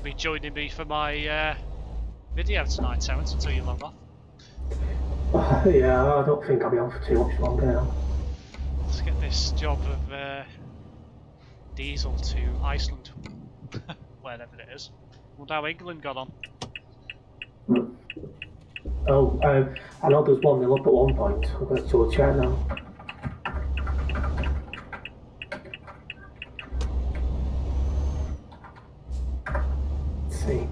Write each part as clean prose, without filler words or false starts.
could be joining me for my video tonight, Terence, until you log off. Yeah, I don't think I'll be on for too much longer now. Let's get this job of diesel to Iceland, wherever it is. Wonder how England got on. Oh, I know there's 1-0 up at one point. I'm going to double check now. Let's see.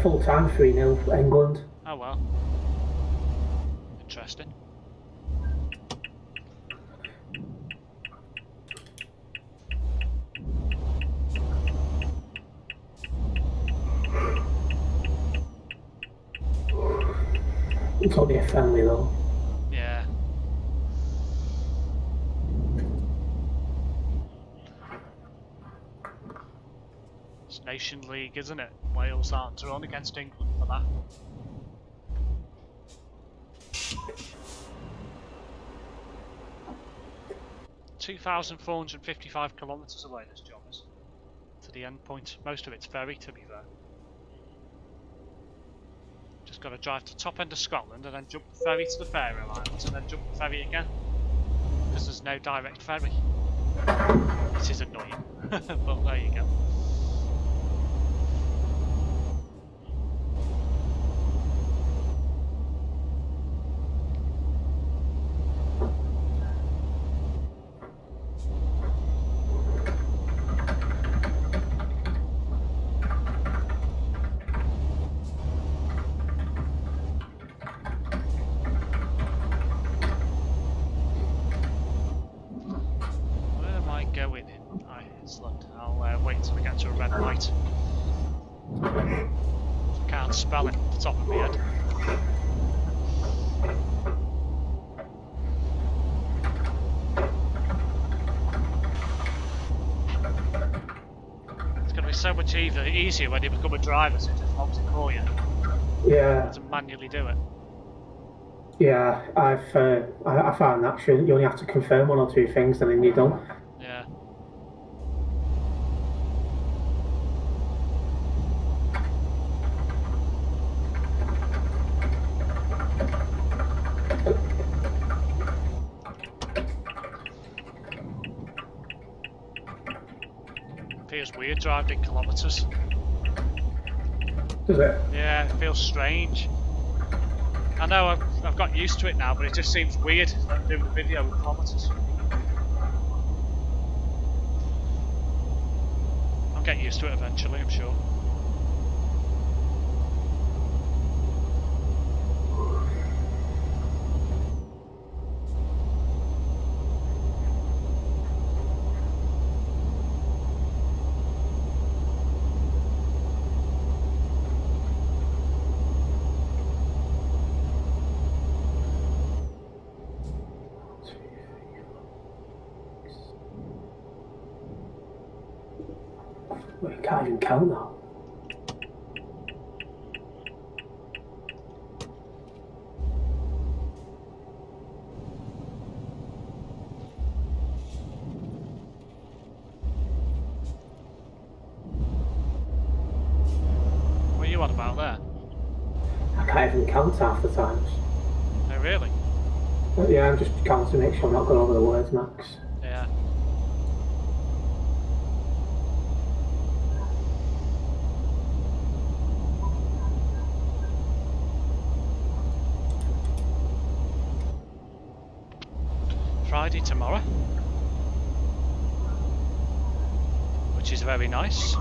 Full time 3-0 England. Oh well. Interesting. It's only a friendly though. Yeah. It's Nation League, isn't it? Wales aren't drawn against England for that. (2,455 kilometres away this job is to the end point. Most of it's ferry, to be fair. Just got to drive to top end of Scotland and then jump the ferry to the Faroe Islands and then jump the ferry again, because there's no direct ferry. This is annoying, but there you go. Iceland. I'll wait until we get to a red light. Can't spell it off the top of my head. It's going to be so much easier when you become a driver, so it just logs it for you. Yeah. To manually do it. Yeah, I found that you only have to confirm 1 or 2 things and then you're done. Yeah. Feels weird driving kilometres. Does it? Yeah, it feels strange. I know I've got used to it now, but it just seems weird doing the video with kilometres. I'll get used to it eventually, I'm sure. Well, you can't even count now. What are you on about there? I can't even count half the times. Oh really? But yeah, I'm just counting to make sure I'm not going over the words max. Yeah. Friday tomorrow, which is very nice.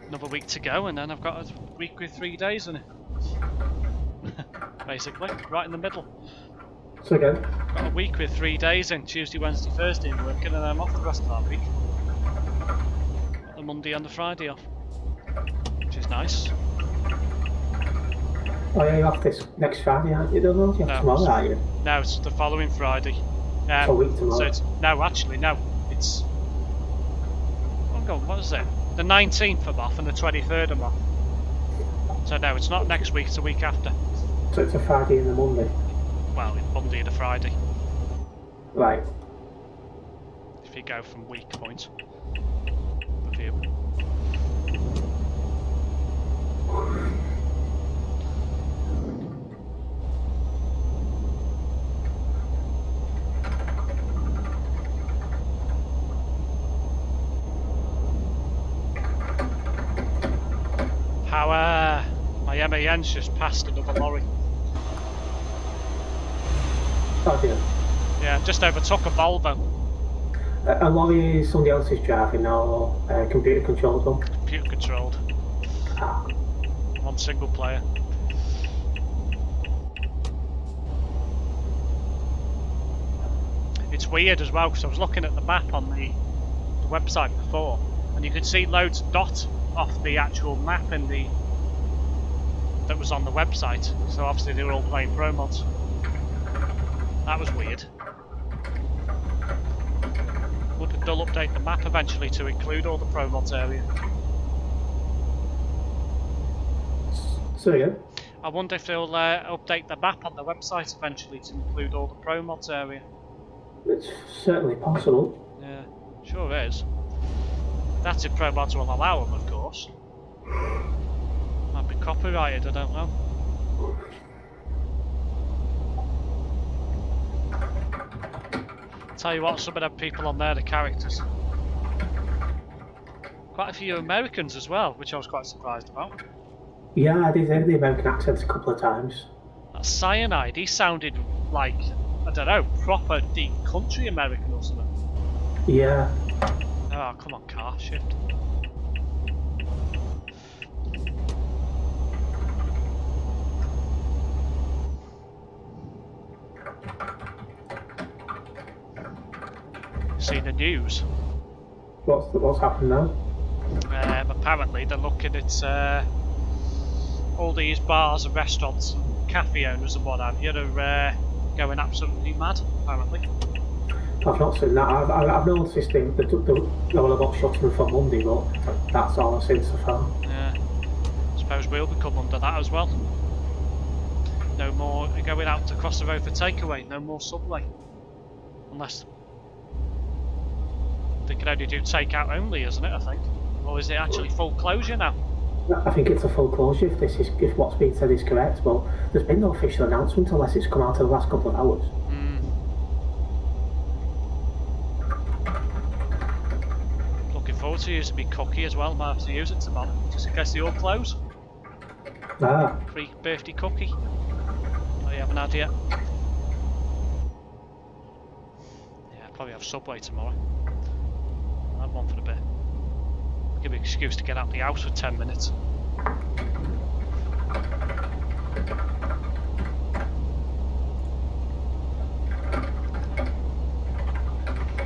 Another week to go, and then I've got a week with 3 days in it. Basically, right in the middle. So again? Got a week with 3 days in, Tuesday, Wednesday, Thursday in working, and then I'm off the rest of that week. Got the Monday and the Friday off, which is nice. Oh yeah, you're off this next Friday, aren't you? Don't know. You're off tomorrow, are you? No, it's the following Friday. A week tomorrow. So it's, no, actually, no. It's... Oh God, what is it? The 19th I'm off and the 23rd I'm off. So no, it's not next week, it's the week after. So it's a Friday and a Monday? Well, it's Monday and a Friday. Right. If you go from weak point of view. Power! My MAN's just passed another lorry. Oh dear. Yeah, just overtook a Volvo. A lorry is somebody else's driving or computer controlled one? Computer controlled. Ah. One single player. It's weird as well because I was looking at the map on the website before, and you could see loads of dots off the actual map in the that was on the website. So obviously they were all playing ProMods. That was weird. Wonder if they'll update the map eventually to include all the ProMods area. So yeah. I wonder if they'll update the map on the website eventually to include all the ProMods area. It's certainly possible. Yeah, sure is. That's if ProMods will allow them, of course. Might be copyrighted, I don't know. Tell you what, some of them people on there, the characters. Quite a few Americans as well, which I was quite surprised about. Yeah, I did hear the American accents a couple of times. That Cyanide, he sounded like, I don't know, proper deep country American or something. Yeah. Oh, come on, car, shift. See the news? What's happened now? Apparently they're looking at all these bars and restaurants and cafe owners and what have you are going absolutely mad, apparently. I've not seen that. I've noticed this thing that I got shut in for Monday, but that's all I've seen so far. Yeah. I suppose we'll become under that as well. No more going out to cross the road for takeaway, no more Subway. Unless they can only do takeout only, isn't it, I think? Or is it actually full closure now? I think it's a full closure if what's been said is correct, but there's been no official announcement unless it's come out in the last couple of hours. Looking forward to using my cookie as well. Might have to use it tomorrow, just in case they all close. Ah. Free birthday cookie. I haven't had yet. Yeah, I'll probably have Subway tomorrow. I'll have one for a bit. Give me an excuse to get out the house for 10 minutes.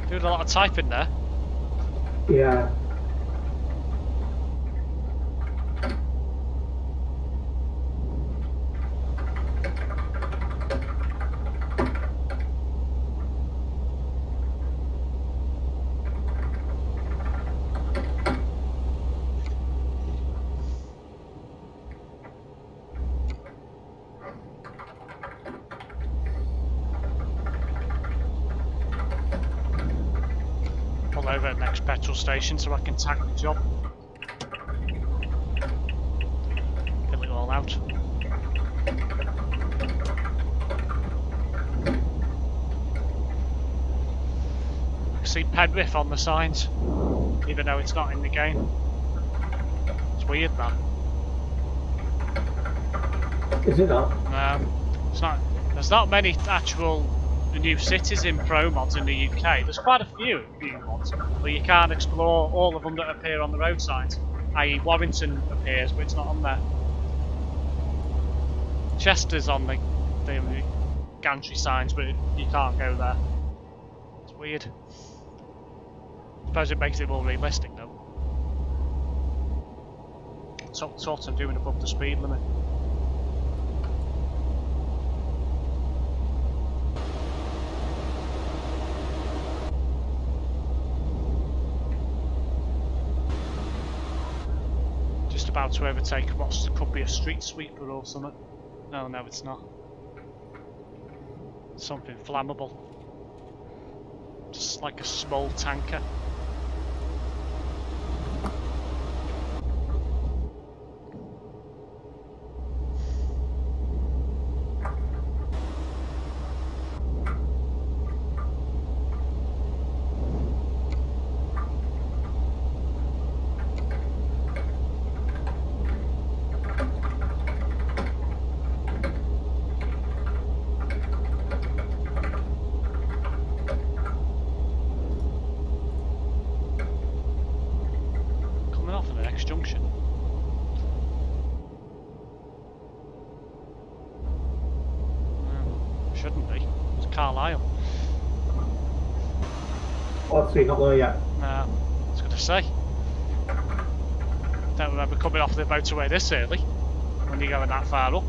Doing a lot of typing there. Yeah. Pull over at the next petrol station so I can tag the job. Fill it all out. I see Penrith on the signs, even though it's not in the game. It's weird that. Is it not? No, it's not. There's not many actual new cities in ProMods in the UK. There's quite a few ones, but you can't explore all of them that appear on the road signs. I.e. Warrington appears, but it's not on there. Chester's on the gantry signs, but you can't go there. It's weird. I suppose it makes it more realistic though. Sort of doing above the speed limit. Just about to overtake what could be a street sweeper or something. No, it's not. Something flammable. Just like a small tanker. Junction. Shouldn't be. It's Carlisle. Obviously not there yet. No, I was going to say. Don't remember coming off the motorway this early when you're going that far up.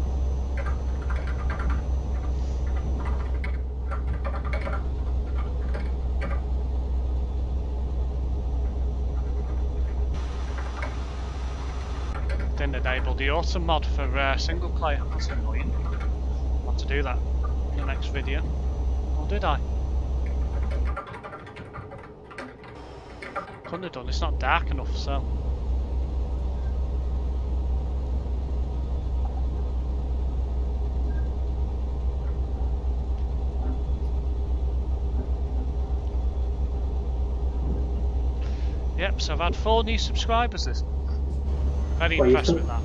Didn't enable the autumn mod for single player. That's annoying. I'll have to do that in the next video. Or did I? Couldn't have done. It's not dark enough, so. Yep, so I've had 4 new subscribers this. Very impressed with that.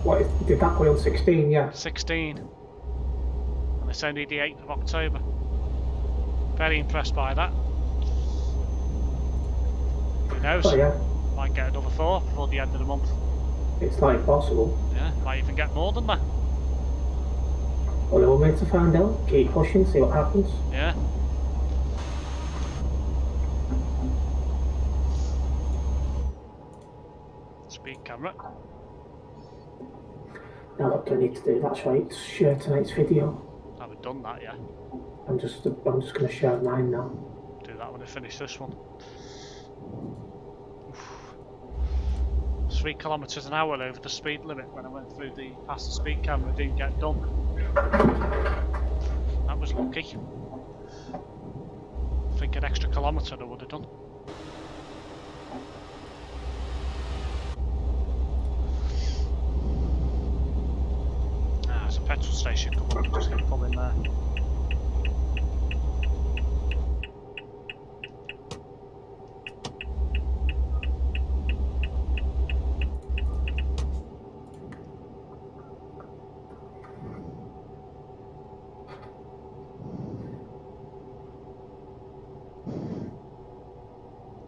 What, did that go on 16, yeah? 16. And it's only the 8th of October. Very impressed by that. Who knows? Oh, yeah. Might get another 4 before the end of the month. It's not impossible. Yeah, might even get more than that. Well, the only way to find out. Keep pushing, see what happens. Yeah. Speed camera. Now what do I need to do? That's right, share tonight's video. I haven't done that yet. I'm just going to share mine now. Do that when I finish this one. Oof. 3 kilometres an hour over the speed limit when I went through the past the speed camera. Didn't get done. That was lucky. I think an extra kilometre I would have done. There's a petrol station coming up, I'm just going to pull in there.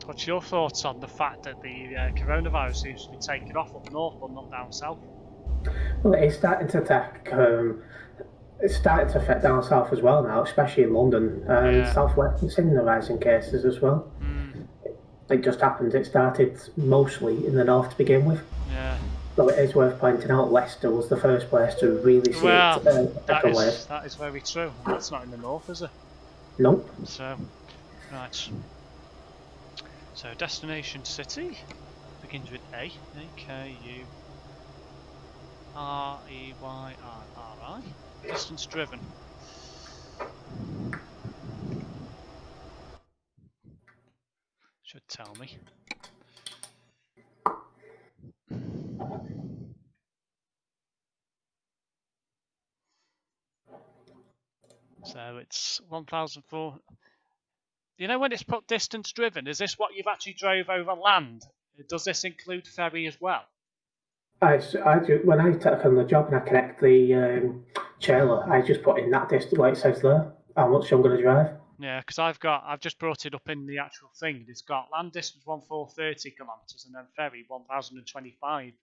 What's your thoughts on the fact that the coronavirus seems to be taking off up north but not down south? Well, it's starting to attack. It's starting to affect down south as well now, especially in London and Yeah. southwest. It's in the rising cases as well. It just happened. It started mostly in the north to begin with. Yeah. Though it is worth pointing out, Leicester was the first place to really see Well, it. that is very true. That's not in the north, is it? Nope. So, right. So, destination city begins with A. A-K-U. R-E-Y-R-R-I. Distance driven. Should tell me. So it's 1,004. You know when it's put distance driven, is this what you've actually drove over land? Does this include ferry as well? When I take on the job and I connect the trailer, I just put in that distance where it says there how much I'm going to drive. Yeah, because I've just brought it up in the actual thing. It's got land distance 1,430 kilometres and then ferry 1,025.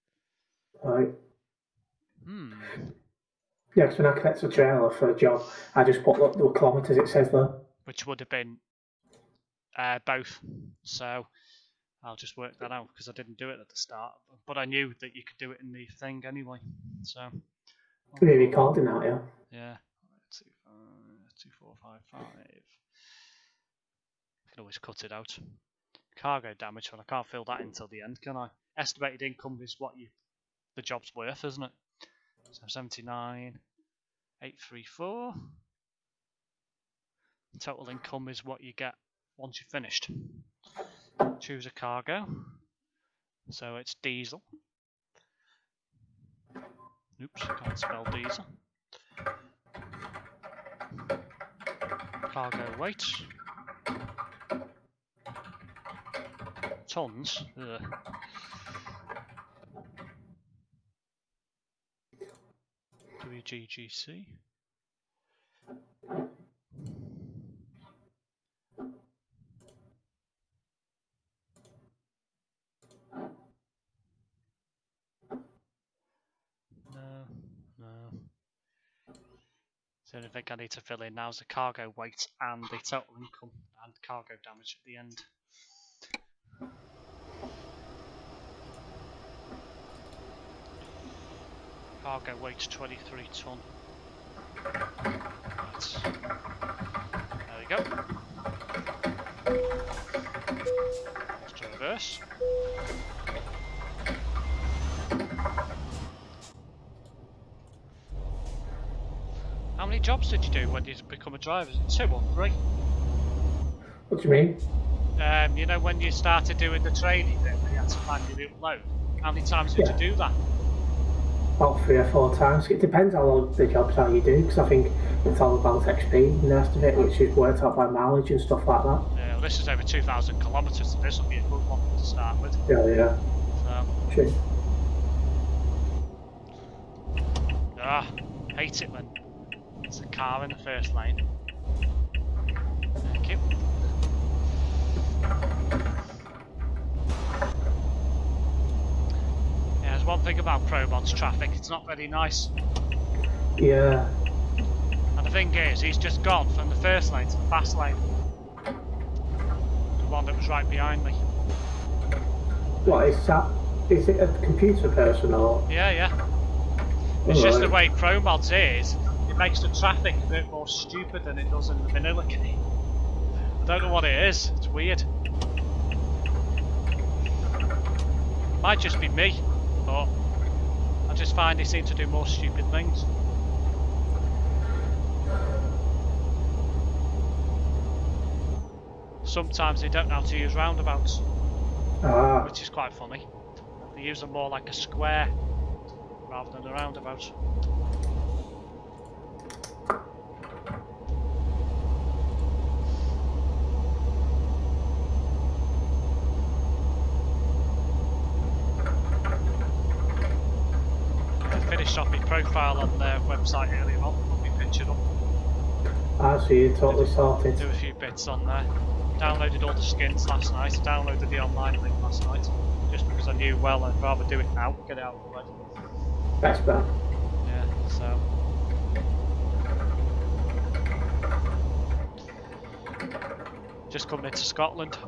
Right. Yeah, because when I connect the trailer for a job, I just put the kilometres it says there. Which would have been both. So I'll just work that out because I didn't do it at the start. But I knew that you could do it in the thing anyway. So. You're recording that, yeah? Yeah. 2455. I can always cut it out. Cargo damage, well, I can't fill that in till the end, can I? Estimated income is what the job's worth, isn't it? So 79,834. Total income is what you get once you're finished. Choose a cargo. So it's diesel. Oops, can't spell diesel. Cargo weight. Tons. Ugh. WGGC. No. So the only thing I need to fill in now is the cargo weight and the total income and cargo damage at the end. Cargo weight 23 tonne. Right. There we go. Let's do reverse. How many jobs did you do when you become a driver? Is it 2 or 3? What do you mean? You know when you started doing the training bit where you had to manually upload? How many times did you do that? About 3 or 4 times. It depends how long the jobs are you do, because I think it's all about XP and the rest of it, which is worked out by mileage and stuff like that. Yeah, well, this is over 2,000 kilometres, so this will be a good one to start with. Yeah. So, True. Hate it when there's a car in the first lane. Thank you. Yeah, there's one thing about ProMods traffic, it's not very nice. Yeah. And the thing is, he's just gone from the first lane to the fast lane. The one that was right behind me. What is that? Is it a computer person or? Yeah. It's just the way ProMods is, it makes the traffic a bit more stupid than it does in the vanilla key. I don't know what it is, it's weird. Might just be me, but I just find they seem to do more stupid things. Sometimes they don't know how to use roundabouts, which is quite funny. They use them more like a square rather than a roundabout. I finished off my profile on their website earlier on, put my picture up. So you're totally sorted. Do a few bits on there. Downloaded all the skins last night, downloaded the online link last night, just because I knew, well, I'd rather do it now, get it out of the way. Best bet. Yeah, so. Just coming into Scotland.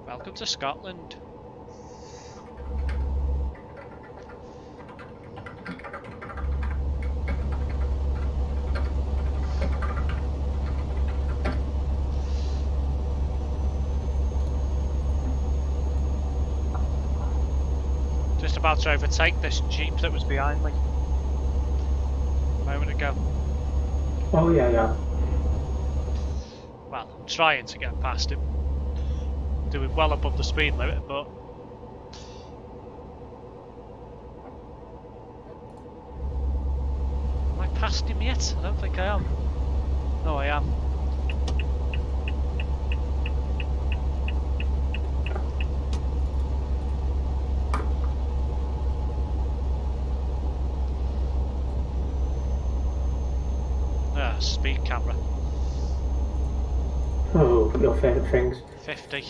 Welcome to Scotland. Just about to overtake this Jeep that was behind me a moment ago. Oh yeah. Well, I'm trying to get past him. Doing well above the speed limit, but am I past him yet? I don't think I am. No, I am. Speed camera. Oh, your favourite things. 50.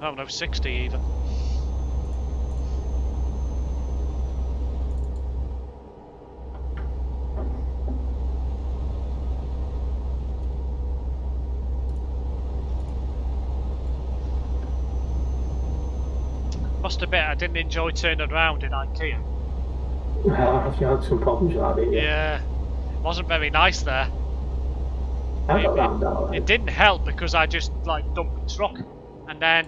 Oh no, 60 even. Must admit, I didn't enjoy turning around in IKEA. Well, you had some problems with that, didn't you? Yeah, it wasn't very nice there. I got round out. It didn't help because I just like dumped the truck, and then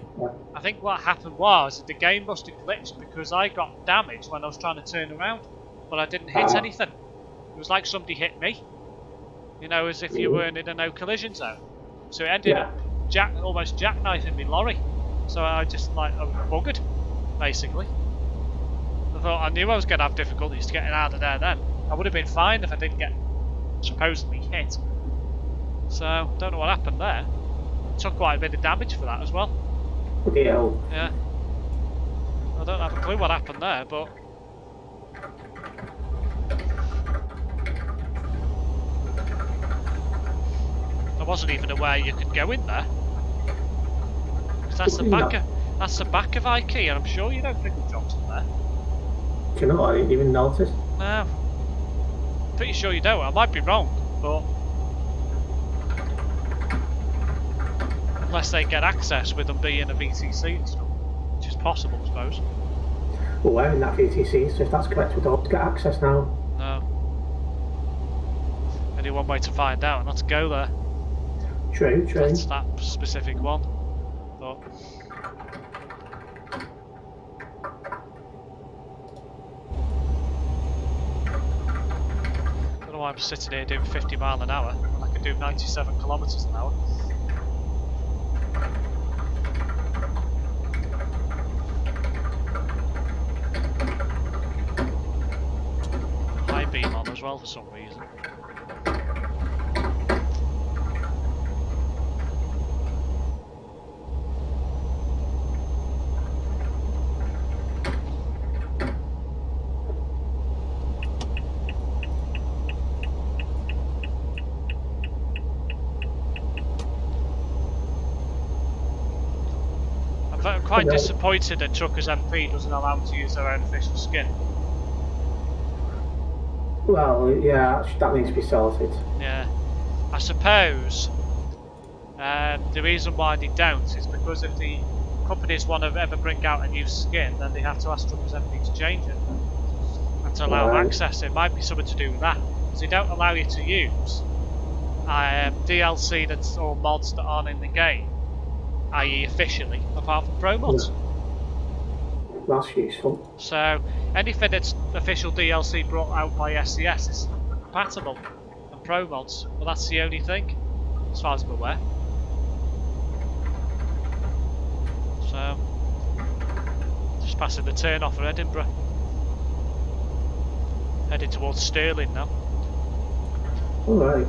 I think what happened was the game must have glitched because I got damaged when I was trying to turn around, but I didn't hit anything. It was like somebody hit me. You know, as if you weren't in a no collision zone. So it ended up almost jackknifing me lorry. So I just like, I was buggered, basically. I knew I was going to have difficulties getting out of there then. I would have been fine if I didn't get supposedly hit. So, don't know what happened there. Took quite a bit of damage for that as well. Yeah. Yeah. I don't have a clue what happened there, but... I wasn't even aware you could go in there. Because that's the back of IKEA, I'm sure you don't pick up jobs in there. Do you know what? I didn't even notice. No. Pretty sure you don't. I might be wrong, but... Unless they get access with them being a VTC and stuff. Which is possible, I suppose. Well, we're in that VTC, so if that's correct, we don't get access now. No. Only one way to find out, and that's go there. True. That's that specific one. But... I don't know why I'm sitting here doing 50 mile an hour when I can do 97 kilometers an hour. High beam on as well for some reason. I'm quite disappointed that Truckers MP doesn't allow them to use their own official skin. Well, yeah, that needs to be sorted. Yeah. I suppose the reason why they don't is because if the companies want to ever bring out a new skin, then they have to ask Truckers MP to change it and to allow access. It might be something to do with that. Because they don't allow you to use DLC that's or mods that aren't in the game, i.e. officially, apart from ProMods. That's useful. So anything that's official DLC brought out by SCS is compatible and ProMods. Well, that's the only thing, as far as I'm aware. So just passing the turn off for Edinburgh, heading towards Stirling now. All right.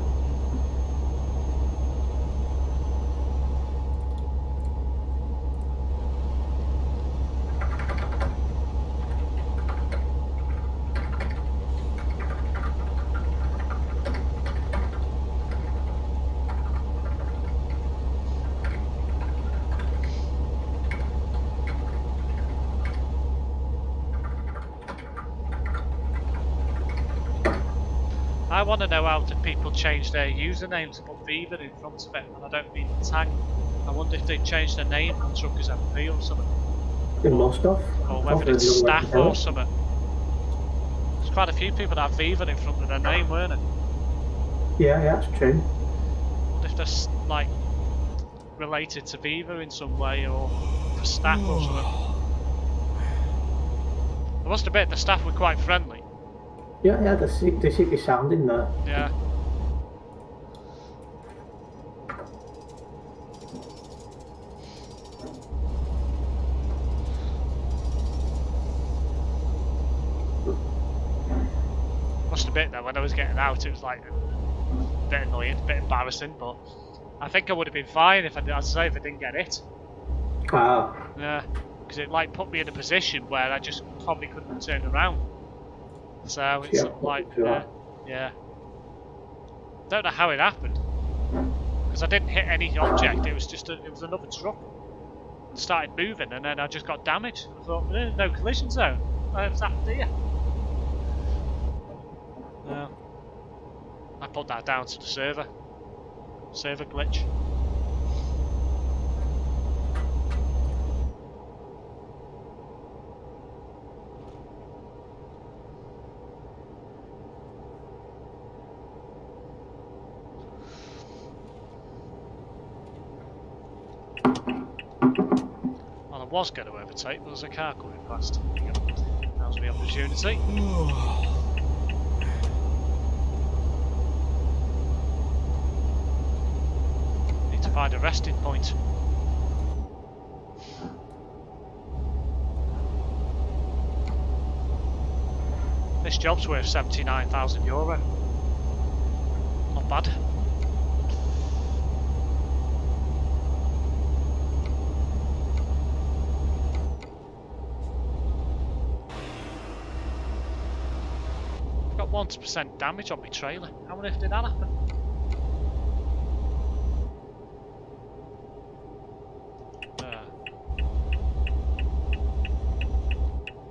I want to know how do people change their usernames and put Viva in front of it, and I don't mean the tag. I wonder if they changed their name from Truckers MP or something. They must have. Or whether it's staff or something. There's quite a few people that have Viva in front of their name, weren't it? Yeah, that's true. I wonder if they're like related to Viva in some way, or for staff or something. I must admit the staff were quite friendly. Yeah, they seem to be sounding there. Yeah. Must admit that when I was getting out, it was like a bit annoying, a bit embarrassing, but I think I would have been fine if I didn't get it. Ah. Yeah, because it like put me in a position where I just probably couldn't turn around. So it's like, yeah. Don't know how it happened, because I didn't hit any object. It was just it was another truck. It started moving, and then I just got damaged. I thought, no collision zone. Where was that deer? No. I put that down to the server glitch. Well, I was going to overtake, but there's a car coming past. Now's my opportunity. find a resting point. This job's worth €79,000. Not bad. I've got 1% damage on my trailer. How on earth did that happen?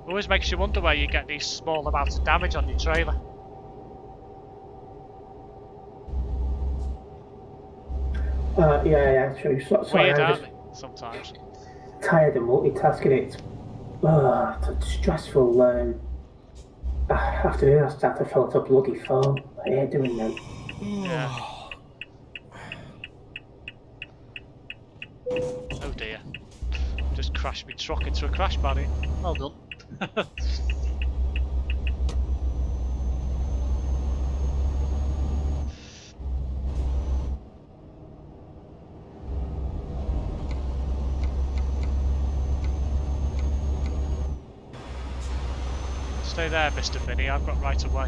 Always makes you wonder where you get these small amounts of damage on your trailer. Yeah, true. Weird, aren't they? Sometimes. Tired of multitasking. It's stressful. After doing that, I start to fill out a bloody phone. I hate doing them. Yeah. Oh dear. Just crashed my truck into a crash barrier. Well done. Stay there, Mr. Vinny, I've got right of way.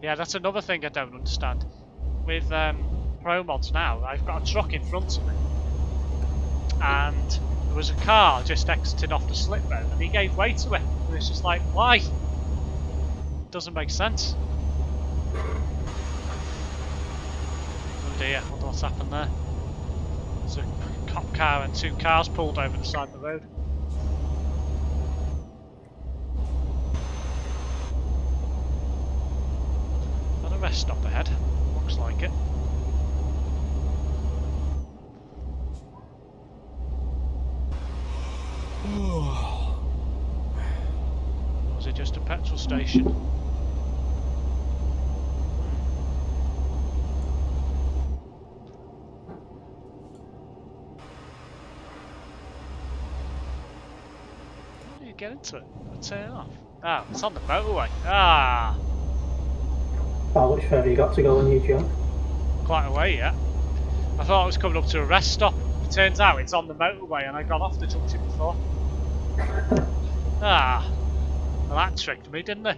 Yeah, that's another thing I don't understand. With ProMods now, I've got a truck in front of me. And there was a car just exiting off the slip road and he gave way to it. And it's just like, why? It doesn't make sense. Oh dear, I wonder what's happened there. There's a cop car and 2 cars pulled over the side of the road. Got a rest stop ahead, looks like it. Was it just a petrol station? How do you get into it? Turn off. Ah, it's on the motorway. Ah! How much further you got to go on your job? Quite a way, yeah. I thought I was coming up to a rest stop. It turns out it's on the motorway and I got off the junction before. Ah! Well, that tricked me, didn't it?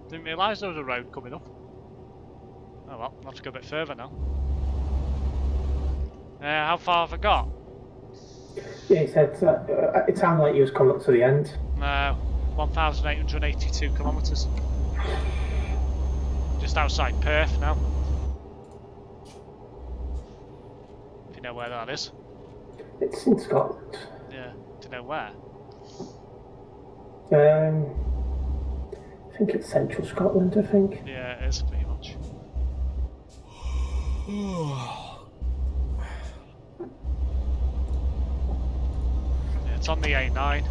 Didn't realise there was a road coming up. Oh well, I'll have to go a bit further now. How far have I got? Yeah, he said it sounded like you was coming up to the end. No, 1,882 kilometres. Just outside Perth now. If you know where that is. It's in Scotland. Yeah, do you know where? I think it's central Scotland, I think. Yeah, it is pretty much. Yeah, it's on the A9.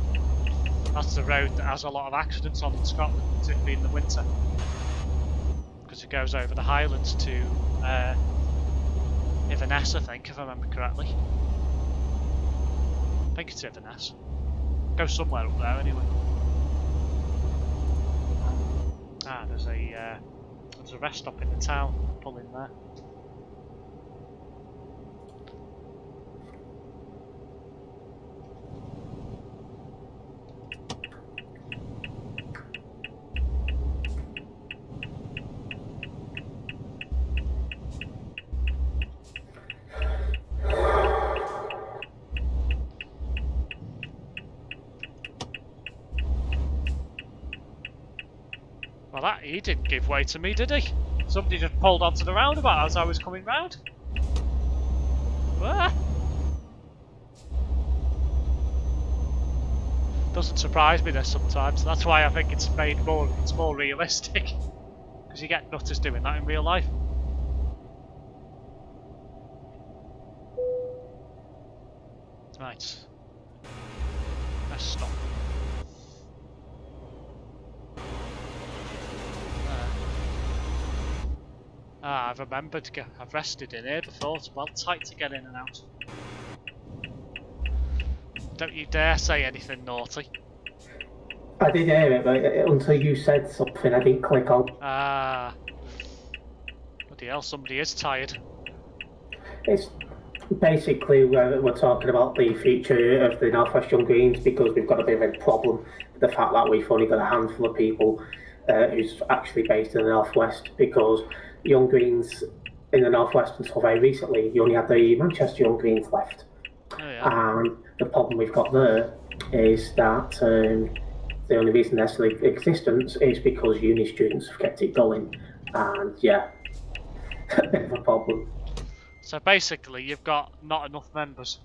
That's the road that has a lot of accidents on in Scotland, particularly in the winter. Because it goes over the Highlands to Inverness, I think, if I remember correctly. I think it's Inverness. Goes somewhere up there anyway. Ah, there's a rest stop in the town. Pull in there. Well, he didn't give way to me, did he? Somebody just pulled onto the roundabout as I was coming round. Ah. Doesn't surprise me this sometimes. That's why I think it's made more. It's more realistic because you get nutters doing that in real life. Right. Let's stop. Ah, I've remembered. I've rested in here before. It's well tight to get in and out. Don't you dare say anything naughty. I did hear it, but until you said something, I didn't click on. Ah. Bloody hell, somebody is tired. It's basically we're talking about the future of the Northwest Young Greens because we've got a bit of a problem with the fact that we've only got a handful of people who's actually based in the Northwest because Young Greens in the Northwest until very recently, you only had the Manchester Young Greens left. Oh yeah. And the problem we've got there is that the only reason they're still in existence is because uni students have kept it going. And yeah, a bit of a problem. So basically, you've got not enough members.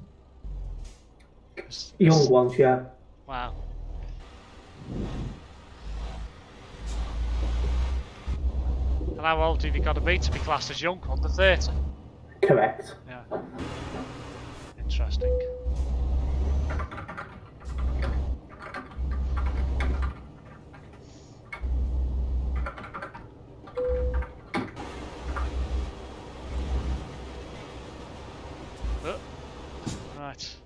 Young ones, yeah. Wow. And how old have you got to be classed as young? Under 30? Correct. Yeah. Interesting. Oh. Right.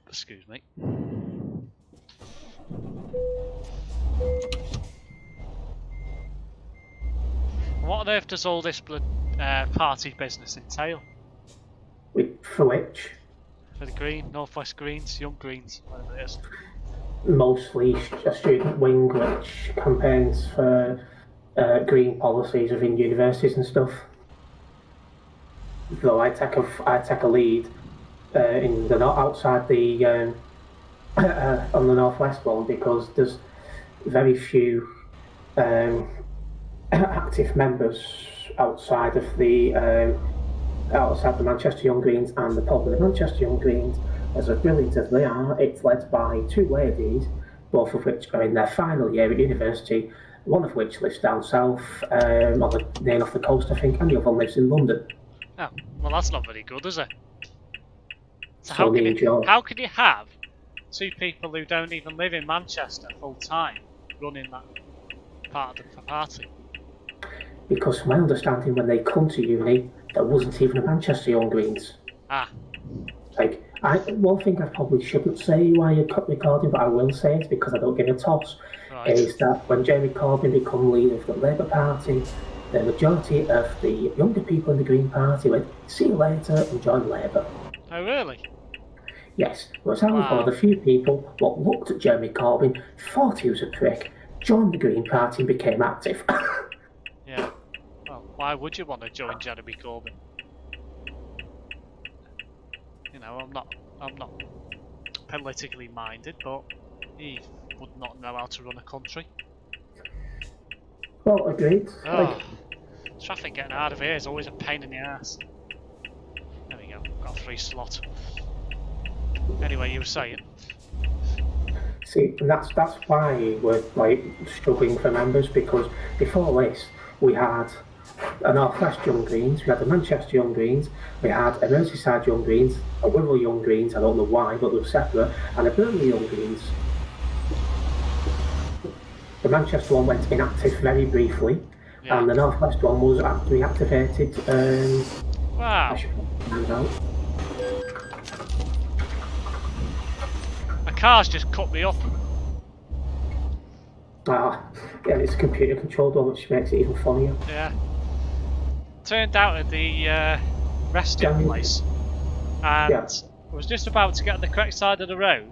Excuse me. What on earth does all this party business entail? For which? For the Green, Northwest Greens, Young Greens, whatever it is. Mostly a student wing which campaigns for green policies within universities and stuff. Though I take a lead in the outside the on the Northwest one because there's very few active members outside of the Manchester Young Greens, and the problem with the Manchester Young Greens, as brilliant as they are, it's led by two ladies, both of which are in their final year at university, one of which lives down south, near off the coast, I think, and the other one lives in London. Oh, well that's not very good, is it? So how can you have two people who don't even live in Manchester full time running that part of the party? Because from my understanding, when they come to uni, there wasn't even a Manchester Young Greens. Ah. Like, one thing I probably shouldn't say while you're recording, but I will say it because I don't give a toss, right. Is that when Jeremy Corbyn became leader of the Labour Party, the majority of the younger people in the Green Party went, see you later, and joined Labour. Oh, really? Yes, whereas I was one of the few people what looked at Jeremy Corbyn, thought he was a prick, joined the Green Party and became active. Yeah. Well, why would you want to join Jeremy Corbyn? You know, I'm not politically minded, but he would not know how to run a country. Well, agreed. Oh, traffic getting out of here is always a pain in the ass. There we go, got a free slot. Anyway, you were saying? See, and that's why we're like struggling for members, because before this we had a Northwest Young Greens, we had the Manchester Young Greens, we had a Merseyside Young Greens, a Wirral Young Greens, I don't know why, but they were separate, and a Burnley Young Greens. The Manchester one went inactive very briefly, and the Northwest one was reactivated. Wow. I should find out. My car's just cut me up. Yeah, it's a computer controlled one, which makes it even funnier. Yeah. Turned out at the resting place, and I was just about to get on the correct side of the road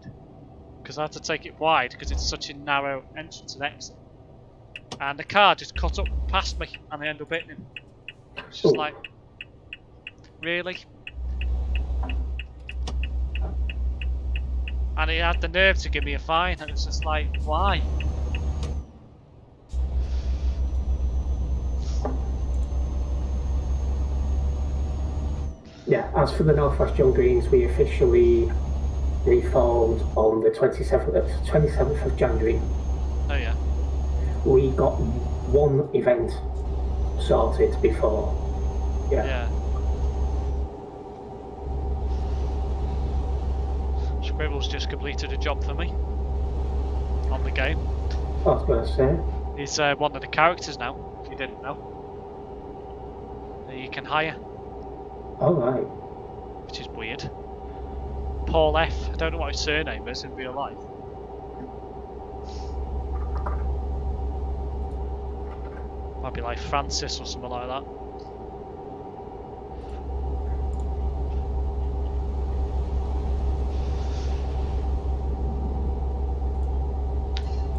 because I had to take it wide because it's such a narrow entrance and exit. And the car just cut up past me, and I ended up hitting him. It's just like, really? And he had the nerve to give me a fine, and it's just like, why? Yeah, as for the Northwest Young Greens, we officially reformed on the 27th of January. Oh yeah. We got one event sorted before. Yeah. Scribble's just completed a job for me on the game. I was going to say. He's one of the characters now, if you didn't know. That you can hire. Alright. Which is weird. Paul F. I don't know what his surname is in real life. My Might be like Francis or something like that.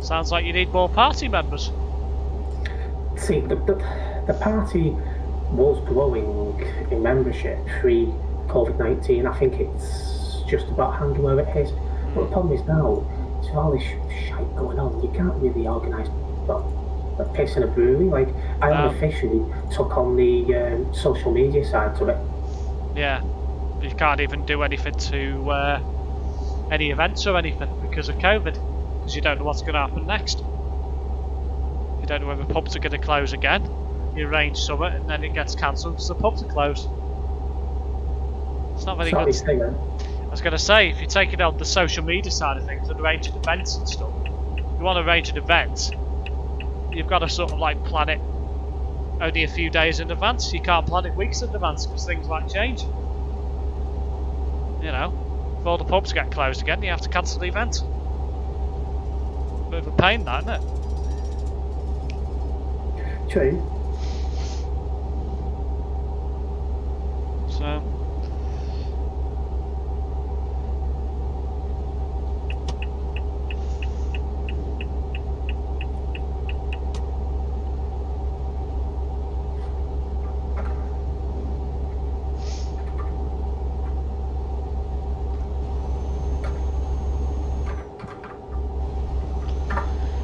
Sounds like you need more party members. See, the party was growing in membership pre-COVID-19. I think it's just about hanging where it is. But the problem is now, there's all this shite going on. You can't really organise a piss in a brewery. Like, I unofficially took on the social media side to it. Yeah, you can't even do anything to any events or anything because of COVID, because you don't know what's going to happen next. You don't know whether pubs are going to close again. You arrange something and then it gets cancelled because the pubs are closed. It's not very good. I was going to say, if you're taking on the social media side of things and arranging events and stuff, if you want to arrange an event, you've got to sort of like plan it only a few days in advance. You can't plan it weeks in advance because things might change. You know, if all the pubs get closed again, you have to cancel the event. Bit of a pain, that, isn't it? True. So.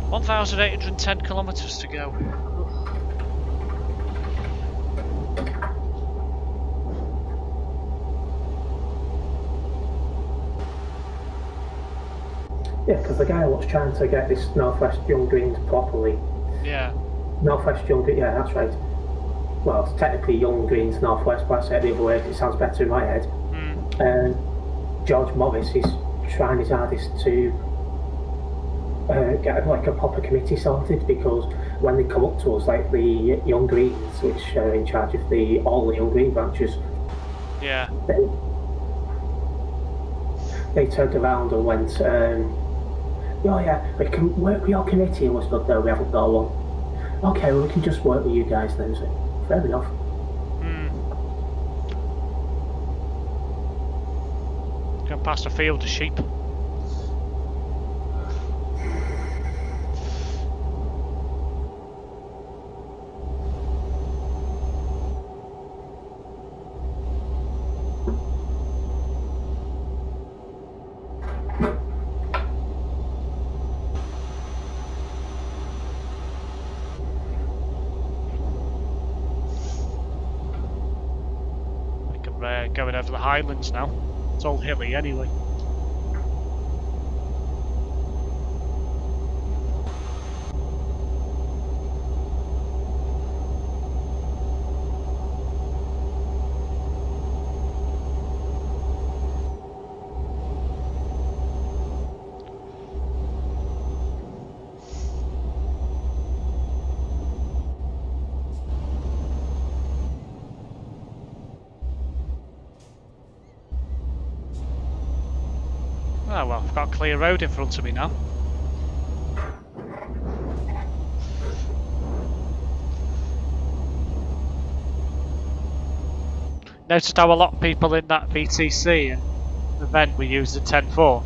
$1,810 kilometers to go. Yeah, because the guy was trying to get this Northwest Young Greens properly. Yeah. Northwest Young Greens, yeah, that's right. Well, it's technically Young Greens Northwest, but I say it the other way, it sounds better in my head. George Morris is trying his hardest to get like a proper committee sorted, because when they come up to us, like the Young Greens, which are in charge of all the Young Green branches, yeah, they turned around and went, oh yeah, we can work with your committee, and we stood there, we haven't got one. Okay, well we can just work with you guys then. So, fair enough. Going past a field of sheep. Going over the highlands now. It's all hilly anyway. Oh well, I've got a clear road in front of me now. Noticed how a lot of people in that BTC event we used the 10.4.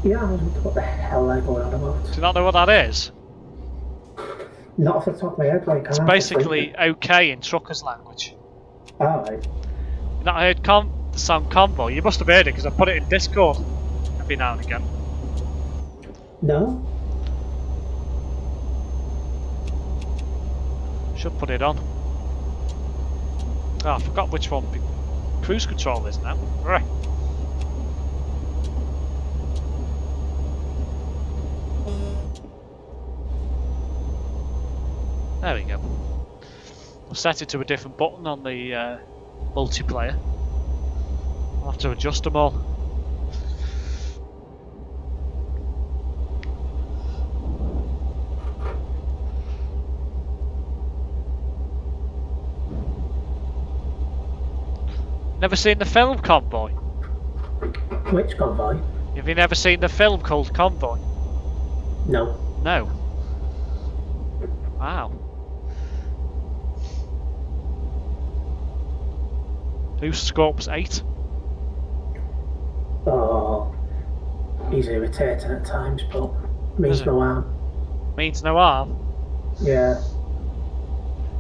Yeah, I was wondering what the hell they're going on about. Do you not know what that is? Not off the top of my head, like. It's basically okay in truckers' language. Alright. You not heard the song Convoy? You must have heard it because I put it in Discord every now and again. No? Should put it on. Oh, I forgot which one cruise control is now. Right. There we go. I'll set it to a different button on the multiplayer. I'll have to adjust them all. Never seen the film Convoy? Which Convoy? Have you never seen the film called Convoy? No. No. Wow. Who's Scorp's 8? Oh, he's irritating at times, but means Is it? no harm. Means no harm. Yeah,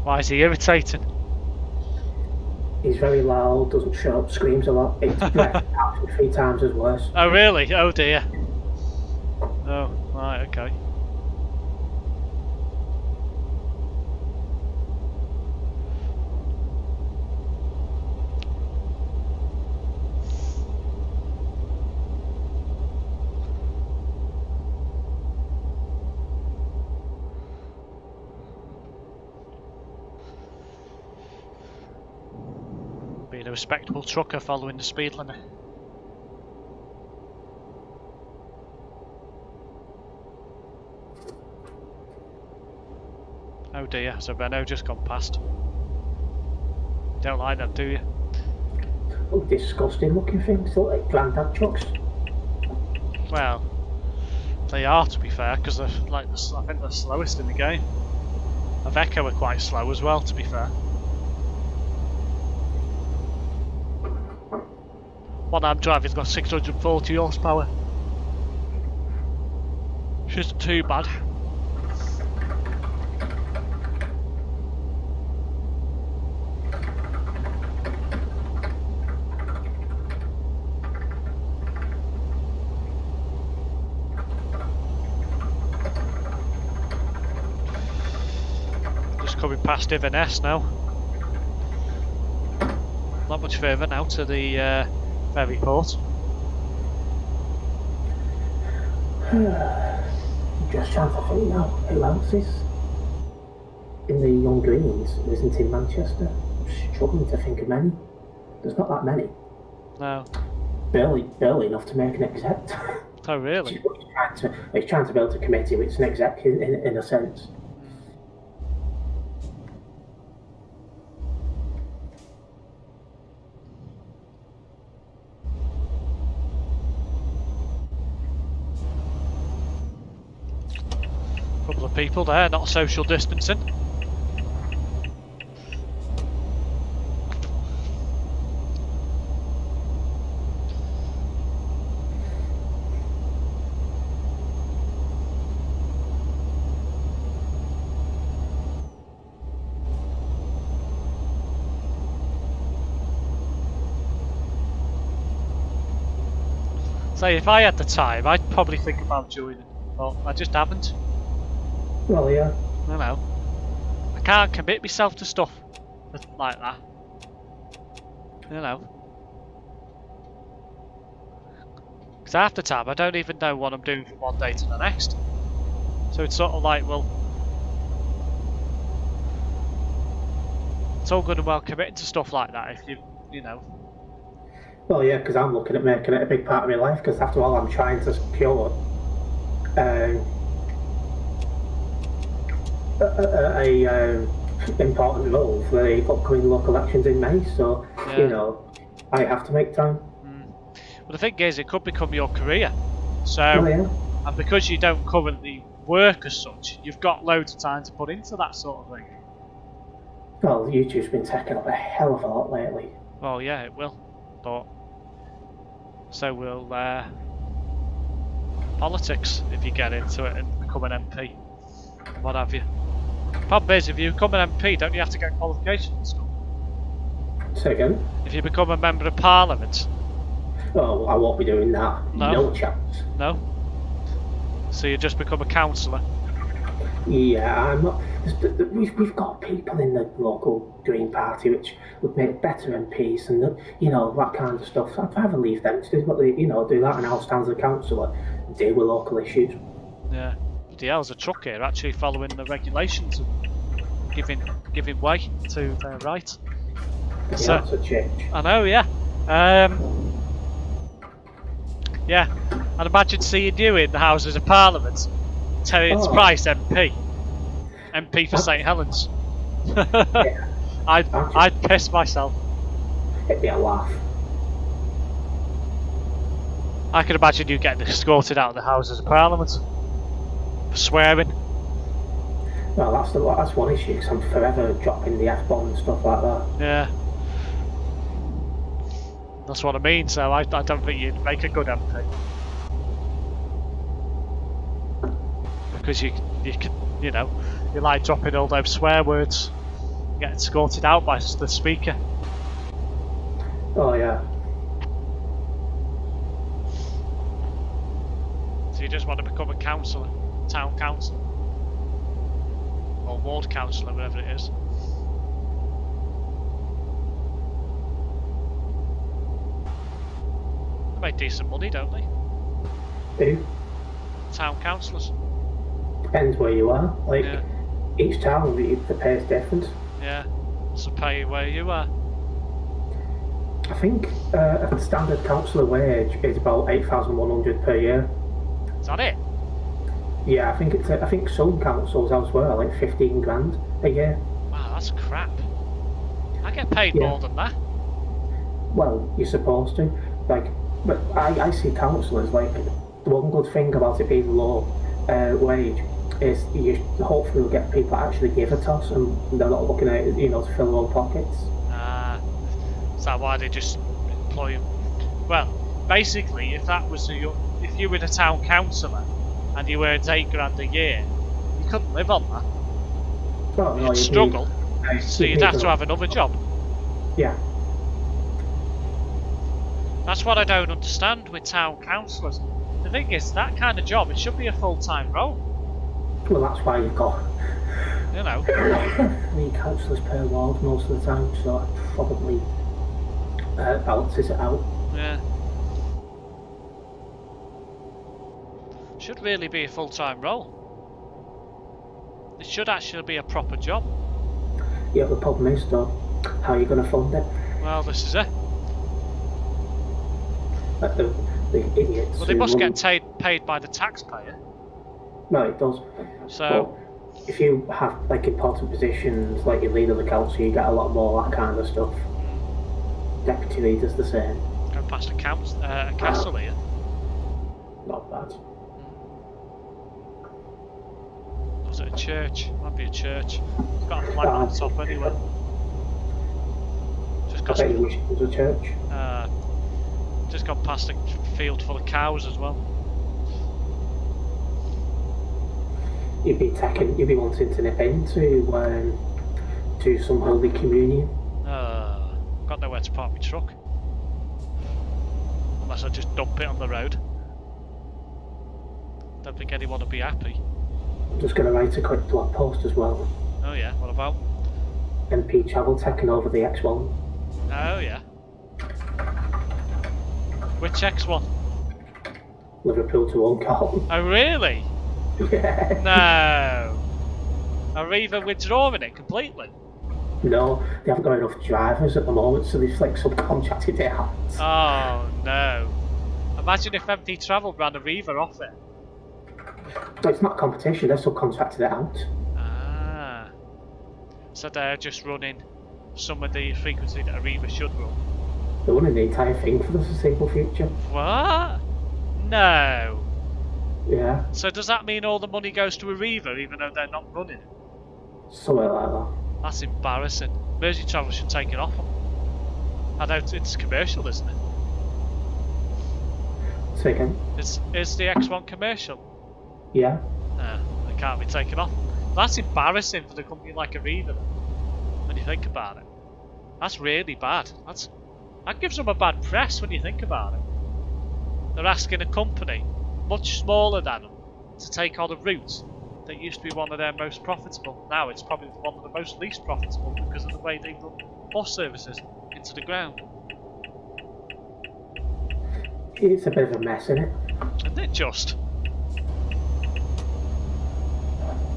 Why is he irritating? he's very loud, doesn't shut up, screams a lot. It's breath actually 3 times as worse. Oh really? Oh dear. Oh, right, okay. Being a respectable trucker following the speed limit. Oh dear, so Renault just gone past. Don't like that, do you? Oh, disgusting looking things, look like granddad trucks. Well, they are, to be fair, because they're like I think they're slowest in the game. Iveco are quite slow as well, to be fair. One I'm driving's got 640 horsepower. Which isn't too bad. Just coming past Inverness now. Not much further now to the ferry port. Just trying to think now, who else is in the Young Greens who isn't in Manchester? I'm struggling to think of many. There's not that many. No. Barely enough to make an exec. Oh really? He's trying to build a committee, which is an exec in a sense. Couple of people there, not social distancing. Say, if I had the time, I'd probably think about joining, but I just haven't. Well, yeah. I know. I can't commit myself to stuff like that. You know. Because half the time I don't even know what I'm doing from one day to the next. So it's sort of like, well, it's all good and well committing to stuff like that if you know. Well, yeah, because I'm looking at making it a big part of my life, because after all, I'm trying to secure a important role for the upcoming local elections in May, so, Yeah. you know, I have to make time. Well, the thing is, it could become your career. So, Oh, yeah. and because you don't currently work as such, you've got loads of time to put into that sort of thing. Well, YouTube's been taking up a hell of a lot lately. Well, yeah, it will. But so will politics if you get into it and become an MP, what have you. Problem is, if you become an MP, don't you have to get qualifications and stuff? Say again? If you become a member of Parliament, Oh, I won't be doing that. No. No chance. no. So you just become a councillor. Yeah, I'm not. We've got people in the local Green Party which would make better MPs and you know that kind of stuff. So I'd rather leave them to do what they, do that, and I'll stand as a councillor and deal with local issues. Yeah. The hell's a truck here actually following the regulations and giving way to their right. Yeah, So- that's a change. I know, yeah. Yeah. I'd imagine seeing you in the Houses of Parliament. Terence Oh. Price MP. MP for St Helens. Yeah, I'd piss myself. it'd be a laugh. I can imagine you getting escorted out of the Houses of Parliament. For swearing. Well, that's one issue, because I'm forever dropping the F-bomb and stuff like that. Yeah. That's what I mean. So I don't think you'd make a good MP. Because you could, you know, you're like dropping all those swear words, getting escorted out by the speaker. Oh yeah. So you just want to become a councillor, town councillor, or ward councillor, whatever it is. They make decent money, don't they? Who? Town councillors. Depends where you are. Like Yeah. each town, the pay is different. Yeah. So pay where you are. I think a standard councillor wage is about 8,100 per year. Is that it? Yeah, I think it's. I think some councils elsewhere are like 15 grand a year. Wow, that's crap. I get paid Yeah. more than that. Well, you're supposed to. Like, but I see councillors like the one good thing about it being low wage is you hopefully will get people that actually give a toss and they're not looking at it, you know, to fill their own pockets. Is that why they just employ him? Well, basically, if that was if you were the town councillor and you earned 8 grand a year, you couldn't live on that. Well, no, You'd struggle, so you'd have to need have another job. Yeah. That's what I don't understand with town councillors. The thing is, that kind of job, it should be a full-time role. Well, that's why you've got You know. 3 councillors per ward most of the time, so it probably balances it out. Yeah. Should really be a full-time role. It should actually be a proper job. Yeah, the problem is though, how are you going to fund it? Well, this is it. Like the idiots. Well, they who must run- get paid by the taxpayer. No, it does. So, But if you have like important positions, like your leader of the council, you get a lot more of that kind of stuff. Deputy leader's the same. go past a castle here. Not bad. Was it a church? Might be a church. It's got a flag on the top anyway. Just I got bet you wish it was a church. just gone past a field full of cows as well. You'd be wanting to nip into to some holy communion. Got nowhere to park my truck. Unless I just dump it on the road. Don't think anyone would be happy. I'm just going to write a quick blog post as well. Oh yeah, what about? MP Travel taking over the X1. Oh yeah. Which X1? Liverpool to Uncarlton. Oh really? Yeah. No. Are even withdrawing it completely? No, they haven't got enough drivers at the moment, so they've like subcontracted it out. Oh no. Imagine if MP Travel ran a Reaver off it. No, it's not a competition, they've subcontracted it out. Ah. So they're just running some of the frequency that a Reaver should run. They're running the entire thing for the foreseeable future. What? No. Yeah, So does that mean all the money goes to a Reaver even though they're not running it? somewhere like that. That's embarrassing. Mersey Travel should take it off them. I know it's commercial, isn't it? Say again? Is the X1 commercial? Yeah. It can't be taken off. That's embarrassing for the company like Aviva when you think about it. That's really bad. That gives them a bad press when you think about it. They're asking a company much smaller than them to take on a route that used to be one of their most profitable. Now it's probably one of the most least profitable because of the way they run bus services into the ground. It's a bit of a mess, isn't it? Isn't it just?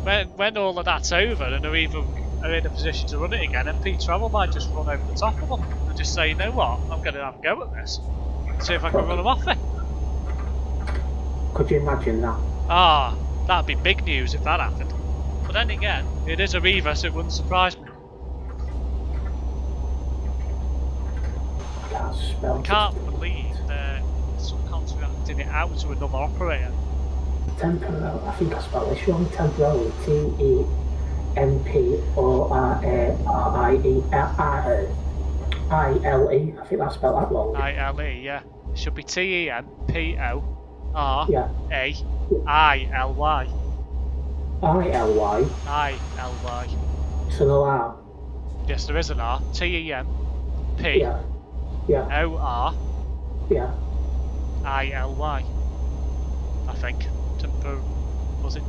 When all of that's over and they're even in a position to run it again, MP Travel might just run over the top of them and just say, you know what, I'm going to have a go at this. See if I can run them off it. Could you imagine that? Ah, that'd be big news if that happened. But then again, it is a Reaver, so it wouldn't surprise me. I can't believe they're subcontracting it out to another operator. Temporarily, I think I spelled this wrong. Temporarily, I-L-E. I think I spelled that wrong. I-L-E, yeah. It should be T-E-M-P-O-R-A-I-L-Y. I-L-Y. I-L-Y. So no R. Yes, there is an R. T-E-M-P-O-R-I-L-Y. Yeah. Yeah. I think. Was it?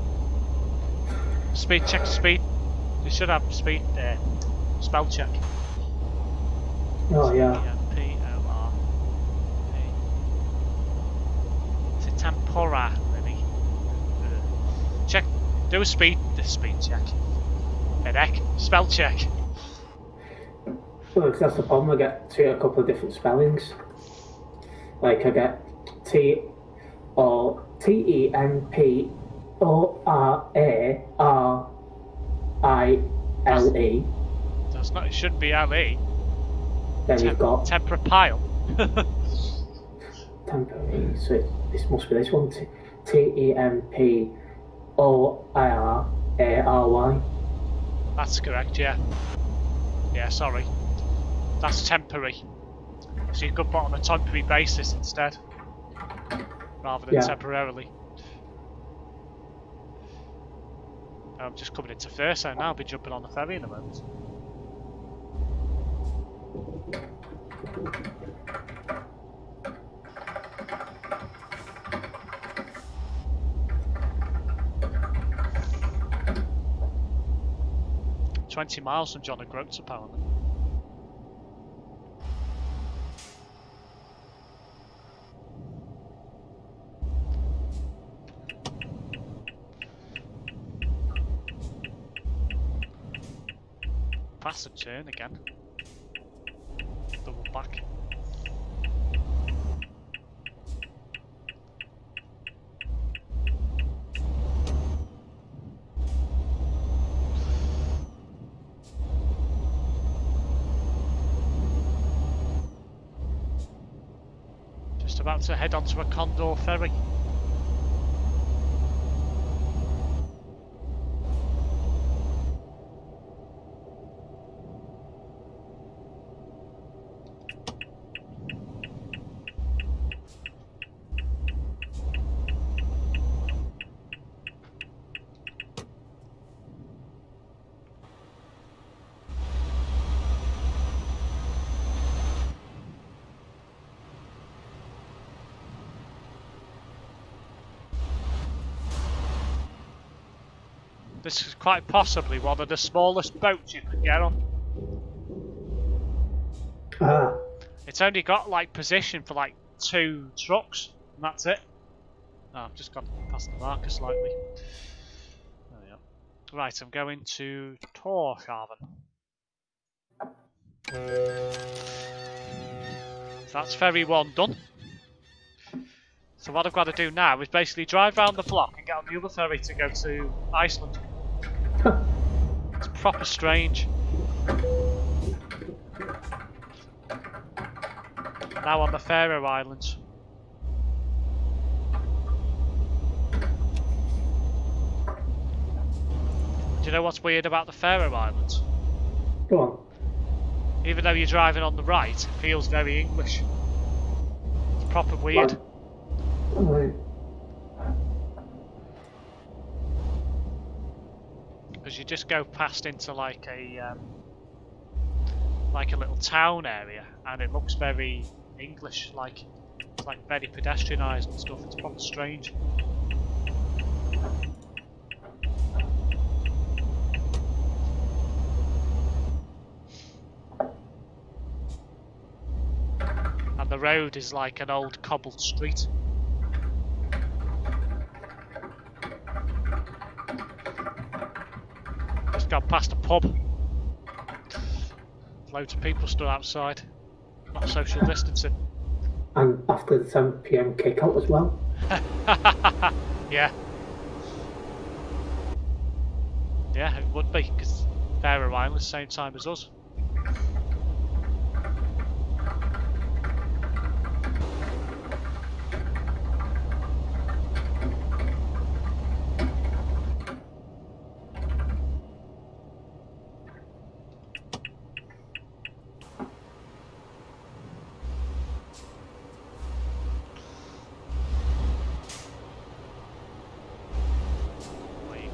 Speed check, speed. You should have speed spell check. Oh, yeah. T-E-M-P-O-R-P. Is it tempora, maybe? Check. Do a speed check. Heck, spell check. Well, 'cause that's the problem. I get a couple of different spellings. Like I get Tempora-I-L-E. That's not. It shouldn't be L-E. Then you've got Temperapile. Temporary. So this must be this one. Temporoiray. That's correct, yeah. Yeah, sorry. That's temporary. So you could put on a temporary basis instead, rather than temporarily. I'm just coming into first, so now I'll be jumping on the ferry in a moment. "20 miles from John O'Groats, apparently. Pass and turn again. Double back. Just about to head onto a Condor ferry. This is quite possibly one of the smallest boats you can get on. Ah. It's only got like position for like 2 trucks, and that's it. Oh, I've just gone past the marker slightly. There we go. Right, I'm going to Torshaven. That's ferry 1 done. So what I've got to do now is basically drive around the block and get on the other ferry to go to Iceland. It's proper strange. Now on the Faroe Islands. Do you know what's weird about the Faroe Islands? Go on. Even though you're driving on the right, it feels very English. It's proper weird. Right. Because you just go past into like a little town area, and it looks very English, like it's like very pedestrianised and stuff. It's proper strange. And the road is like an old cobbled street. Just gone past a pub. Loads of people stood outside. Not social distancing. And after the 10 PM kick out as well. Yeah. Yeah, it would be, because Faroe Islands, same time as us.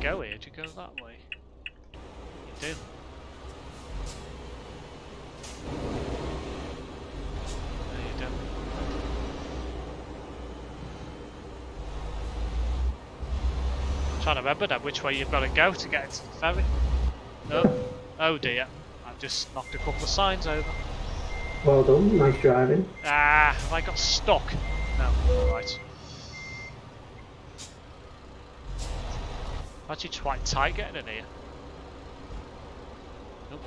go here? Do you go that way? You do. No, you don't. Trying to remember now which way you've got to go to get into the ferry. No. Oh dear. I've just knocked a couple of signs over. Well done, nice driving. Ah, have I got stuck? No, alright. Actually, it's quite tight getting in here. Nope.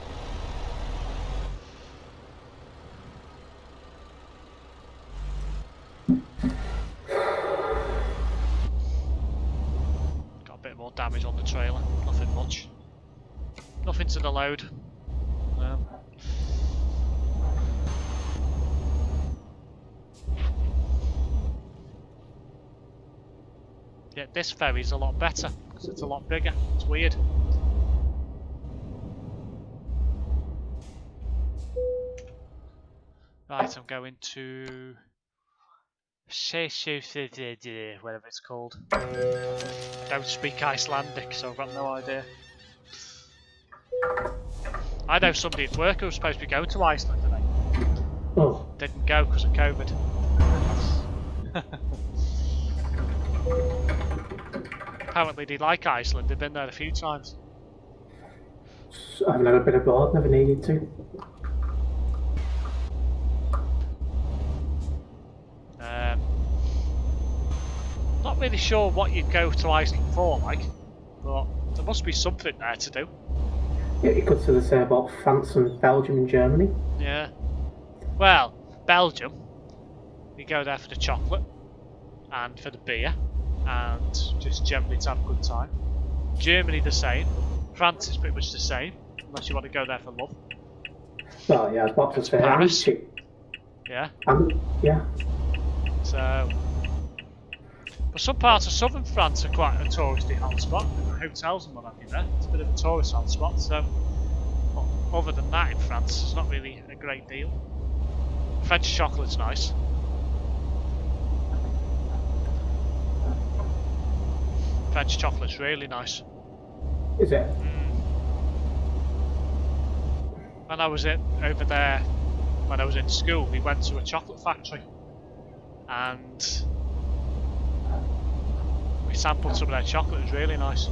Got a bit more damage on the trailer. Nothing much. Nothing to the load. Yeah, this ferry's a lot better because it's a lot bigger. It's weird. Right, I'm going to whatever it's called. I don't speak Icelandic, so I've got no idea. I know somebody at work who was supposed to be going to Iceland today. Oh. Didn't go because of COVID. Apparently they like Iceland, they've been there a few times. I've never been abroad, never needed to. Not really sure what you'd go to Iceland for, like, but there must be something there to do. Yeah, you could sort of say about France and Belgium and Germany. Yeah. Well, Belgium, you go there for the chocolate and for the beer and just generally to have a good time. Germany the same. France is pretty much the same, unless you want to go there for love. Well, yeah, I was about to say Paris. Yeah. Yeah. So, but some parts of southern France are quite a touristy hotspot. Hotels and what have you there. It's a bit of a tourist hotspot. So, but other than that in France, it's not really a great deal. French chocolate's nice. French chocolate's really nice. Is it? When I was over there, when I was in school, we went to a chocolate factory and we sampled some of their chocolate. It was really nice.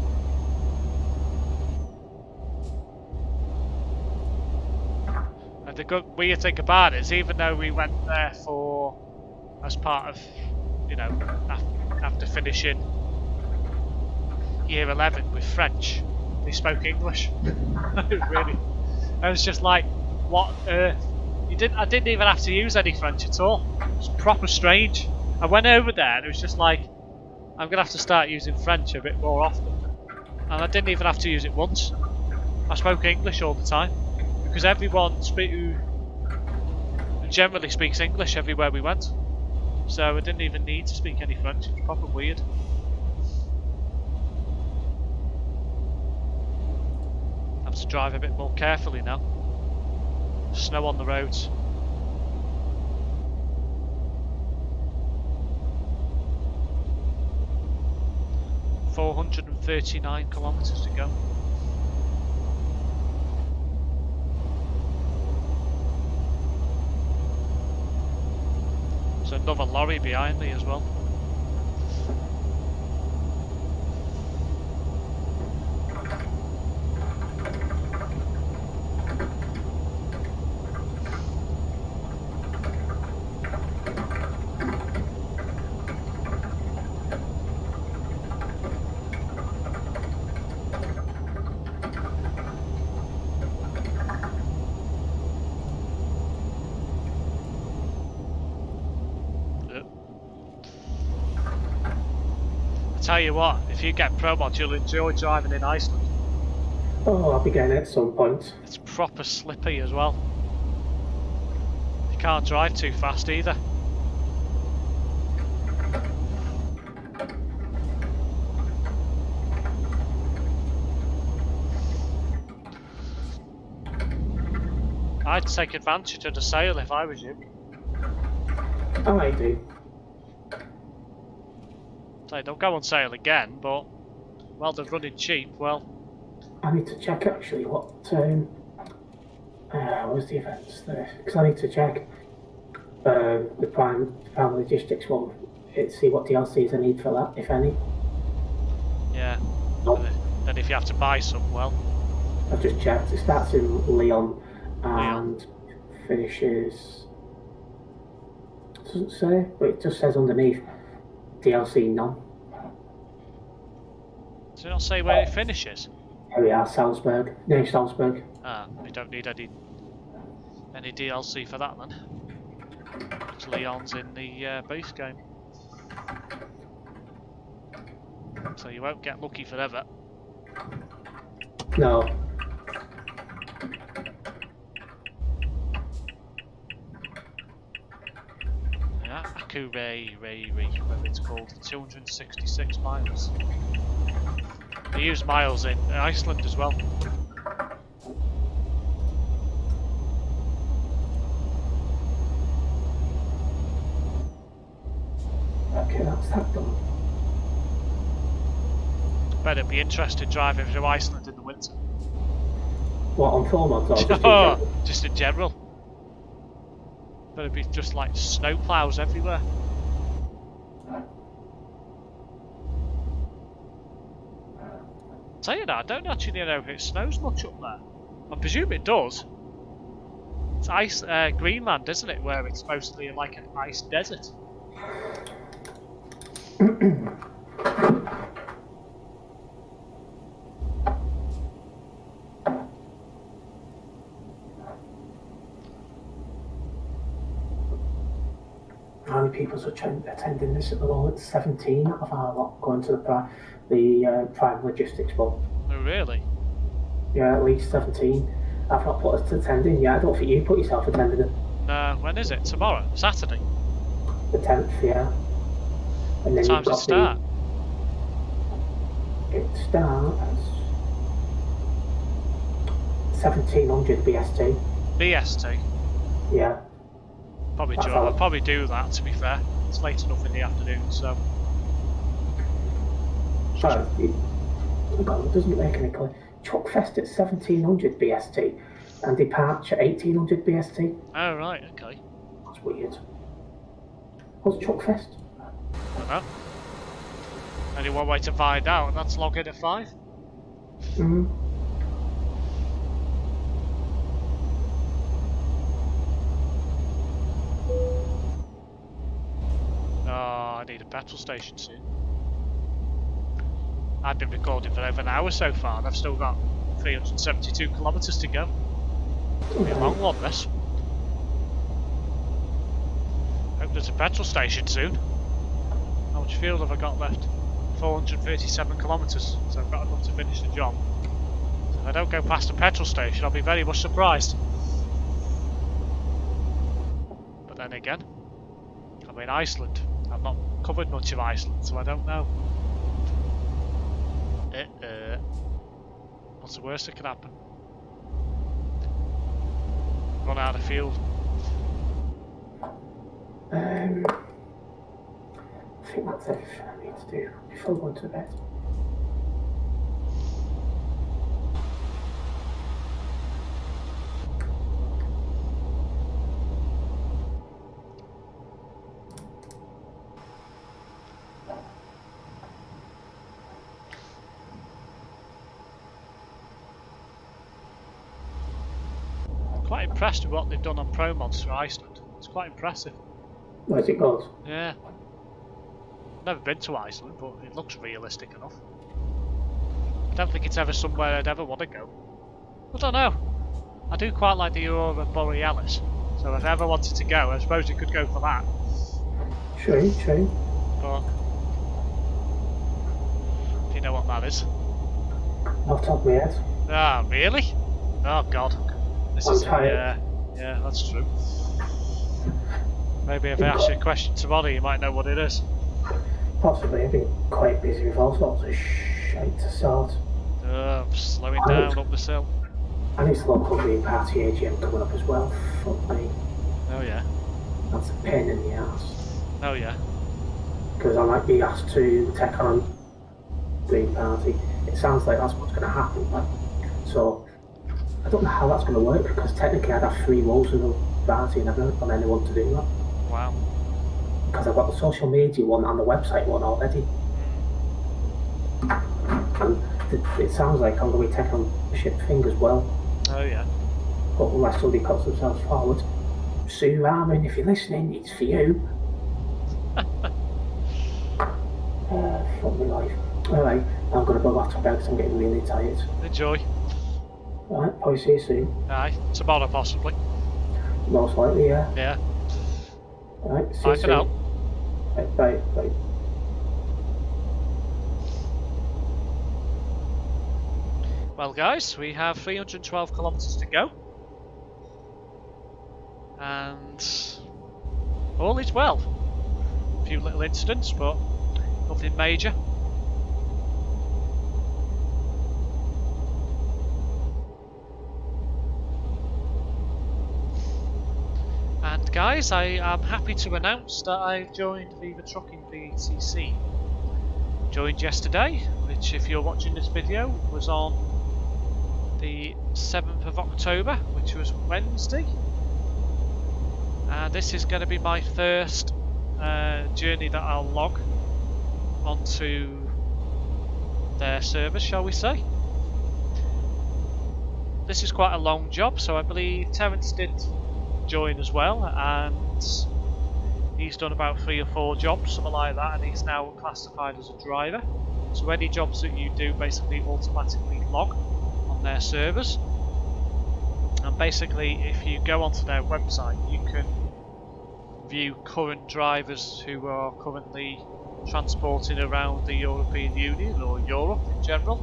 And the good weird thing about it is, even though we went there as part of, you know, after finishing year 11 with French, they spoke English. Really, I was just like, what on earth? I didn't even have to use any French at all. It was proper strange. I went over there and it was just like, I'm gonna have to start using French a bit more often. And I didn't even have to use it once. I spoke English all the time because everyone who generally speaks English everywhere we went. So I didn't even need to speak any French. It was proper weird. I have to drive a bit more carefully now. Snow on the roads. .439 kilometers to go. There's another lorry behind me as well. Tell you what, if you get ProMods, you'll enjoy driving in Iceland. Oh, I'll be getting it at some point. It's proper slippy as well. You can't drive too fast either. I'd take advantage of the sail if I was you. Oh, I do. So don't go on sail again, but well, they're running cheap. Well, I need to check actually what was the events there, because I need to check the prime logistics one. See what DLCs I need for that, if any. yeah. Nope. Then if you have to buy some, well, I've just checked. It starts in Leon and finishes. It doesn't say, but it just says underneath DLC none. does it not say where it finishes? Here we are, Salzburg. No, Salzburg. Ah, we don't need any DLC for that then. Because Leon's in the base game. So you won't get lucky forever. No. Yeah, Akureyri, whatever it's called, 266 miles. They use miles in Iceland as well. Okay, that's that done. Bet it'd be interesting driving through Iceland in the winter. What, on ProMods or just in general? Just in general. But it'd be just like snow plows everywhere. Tell you that, I don't actually know if it snows much up there. I presume it does. It's Greenland, isn't it? Where it's mostly like an ice desert. How many people are attending this at the moment? 17 of our lot going to the Prime Logistics one. Oh, really? Yeah, at least 17. I've not put us to attending yet. I don't think you put yourself attending it. No, when is it? Tomorrow? Saturday? The 10th, yeah. And then What time does it start? It starts 1700 BST. BST? Yeah. I'll probably do that, to be fair. It's late enough in the afternoon, so... Sorry, it doesn't make any clear. Chuckfest at 1700 BST and Departure 1800 BST. Oh, right, okay. That's weird. What's Chuckfest? I don't know. Only one way to find out, and that's log in at 5. Mm-hmm. Oh, I need a petrol station soon. I've been recording for over an hour so far, and I've still got 372 kilometres to go. It'll be a long one, this. Hope there's a petrol station soon. How much fuel have I got left? 437 kilometres, so I've got enough to finish the job. So if I don't go past a petrol station, I'll be very much surprised. But then again, I'm in Iceland. I've not covered much of Iceland, so I don't know. What's the worst that could happen? Run out of fuel. I think that's everything I need to do before going to bed. Quite impressed with what they've done on ProMods for Iceland. It's quite impressive. Where's it goes? Yeah. Never been to Iceland, but it looks realistic enough. I don't think it's ever somewhere I'd ever want to go. I don't know. I do quite like the Aurora Borealis, so if I ever wanted to go, I suppose it could go for that. True. But do you know what that is? Off the top of my head. Ah, really? Oh god. This is yeah, that's true. Maybe if I ask you a question tomorrow, you might know what it is. Possibly. I've been quite busy with all sorts of shite to sort. I'm slowing down up this hill. And it's local Green Party AGM coming up as well. Fuck me. Oh yeah. That's a pain in the ass. Oh yeah. Because I might be asked to take on Green Party It sounds like that's what's going to happen. Like, so I don't know how that's going to work because technically I'd have 3 roles in the party and I've never done anyone to do that. Wow. Because I've got the social media one and the website one already. And it sounds like I'm going to be taking on the ship thing as well. Oh yeah. But unless somebody puts themselves forward. Sue Armin, if you're listening, it's for you. Fuck my life. Alright, I'm going to go back to bed because I'm getting really tired. Enjoy. Alright, probably see you soon. Aye, tomorrow possibly. Most likely, yeah. Yeah. Alright, see Bye you for soon. now. Right, bye, bye. Well guys, we have 312 kilometres to go. And all is well. A few little incidents, but nothing major. And guys, I am happy to announce that I've joined Viva Trucking VTC. Joined yesterday, which if you're watching this video was on the 7th of October, which was Wednesday. And this is going to be my first journey that I'll log onto their service, shall we say. This is quite a long job, so I believe Terence did join as well, and he's done about 3 or 4 jobs, something like that, and he's now classified as a driver. So any jobs that you do basically automatically log on their servers. And basically if you go onto their website you can view current drivers who are currently transporting around the European Union or Europe in general,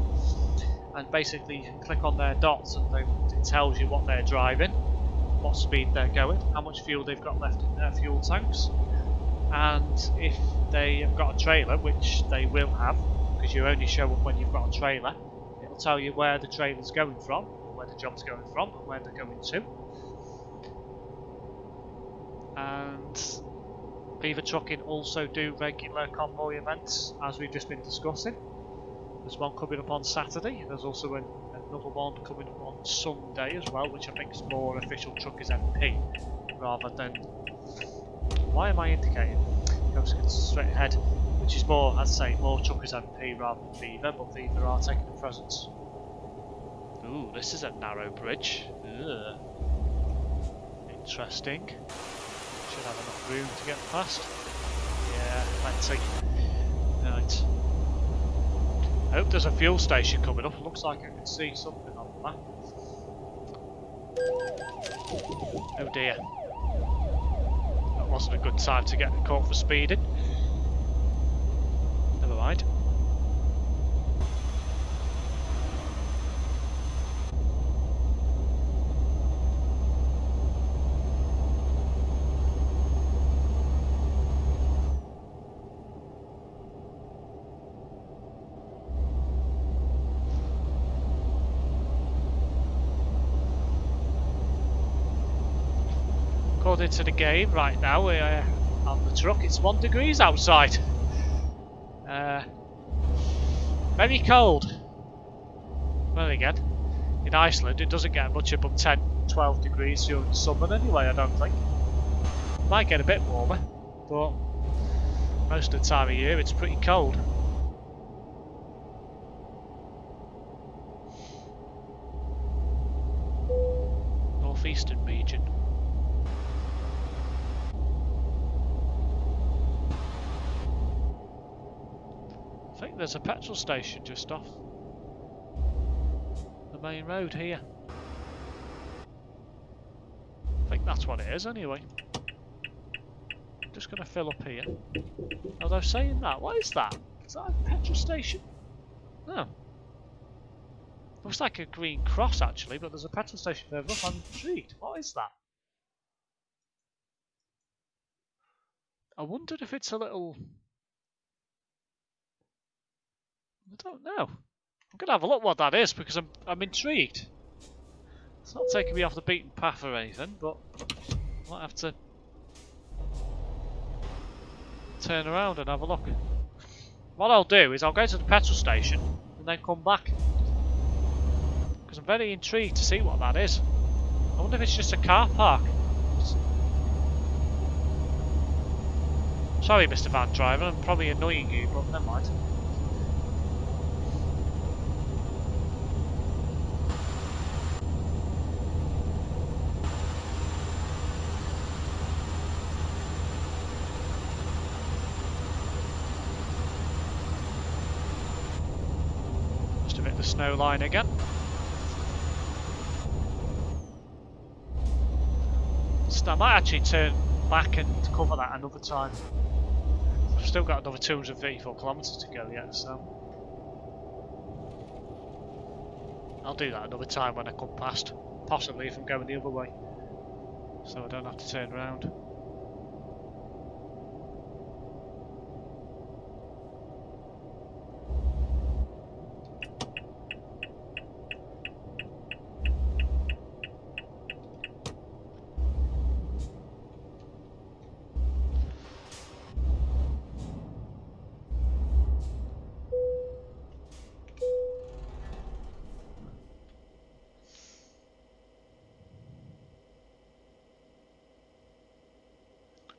and basically you can click on their dots and it tells you what they're driving, what speed they're going, how much fuel they've got left in their fuel tanks, and if they have got a trailer, which they will have because you only show up when you've got a trailer, it'll tell you where the trailer's going from, where the job's going from, and where they're going to. And Viva Trucking also do regular convoy events, as we've just been discussing. There's one coming up on Saturday, there's also another one coming up on Sunday as well, which I think is more official Truckers MP, rather than... Why am I indicating? Goes straight ahead, which is more, I'd say, more Truckers MP rather than Viva, but Viva are taking a presence. Ooh, this is a narrow bridge. Ugh. Interesting. Should have enough room to get past. Yeah, plenty. Right. I hope there's a fuel station coming up. It looks like I can see something on the map. Oh dear. That wasn't a good time to get caught for speeding. Never mind. According to the game, right now we're on the truck, it's 1 degrees outside. Very cold. Well, again, in Iceland it doesn't get much above 10-12 degrees during the summer anyway, I don't think. Might get a bit warmer, but most of the time of year it's pretty cold. Northeastern region. I think there's a petrol station just off the main road here. I think that's what it is anyway. I'm just going to fill up here. Although saying that, what is that? Is that a petrol station? No. Looks like a green cross actually, but there's a petrol station further up. I'm intrigued. What is that? I wondered if it's a little... I don't know. I'm going to have a look what that is because I'm intrigued. It's not taking me off the beaten path or anything, but I might have to turn around and have a look. What I'll do is I'll go to the petrol station and then come back. Because I'm very intrigued to see what that is. I wonder if it's just a car park. Sorry, Mr. Van Driver, I'm probably annoying you, but never mind. Just a bit of the snow line again. So I might actually turn back and cover that another time. I've still got another 234 kilometres to go yet, so I'll do that another time when I come past. Possibly if I'm going the other way, so I don't have to turn around.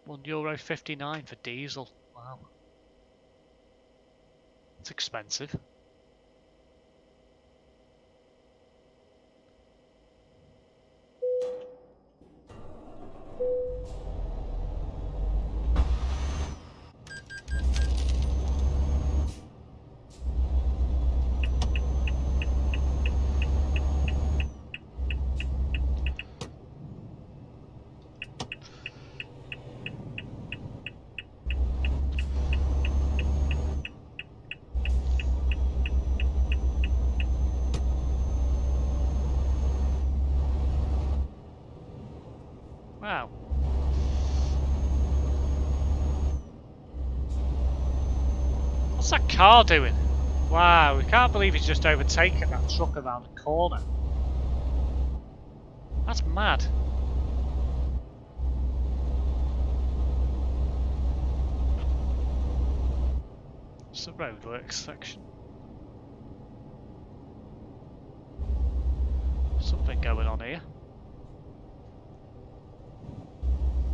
€1.59 for diesel. Wow. It's expensive. Wow. What's that car doing? Wow, we can't believe he's just overtaken that truck around the corner. That's mad. It's the roadworks section. Something going on here.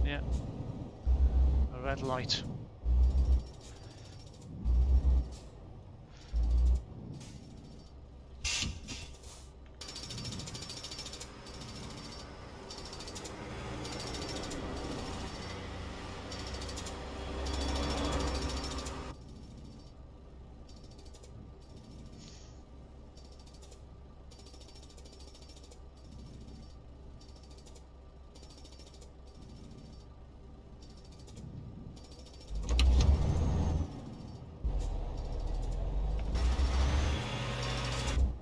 Yeah. A red light.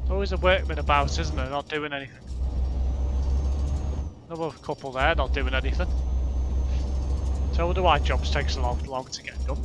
Always a workman about, isn't there? Not doing anything. Another couple there, not doing anything. So I wonder why jobs take so long to get done.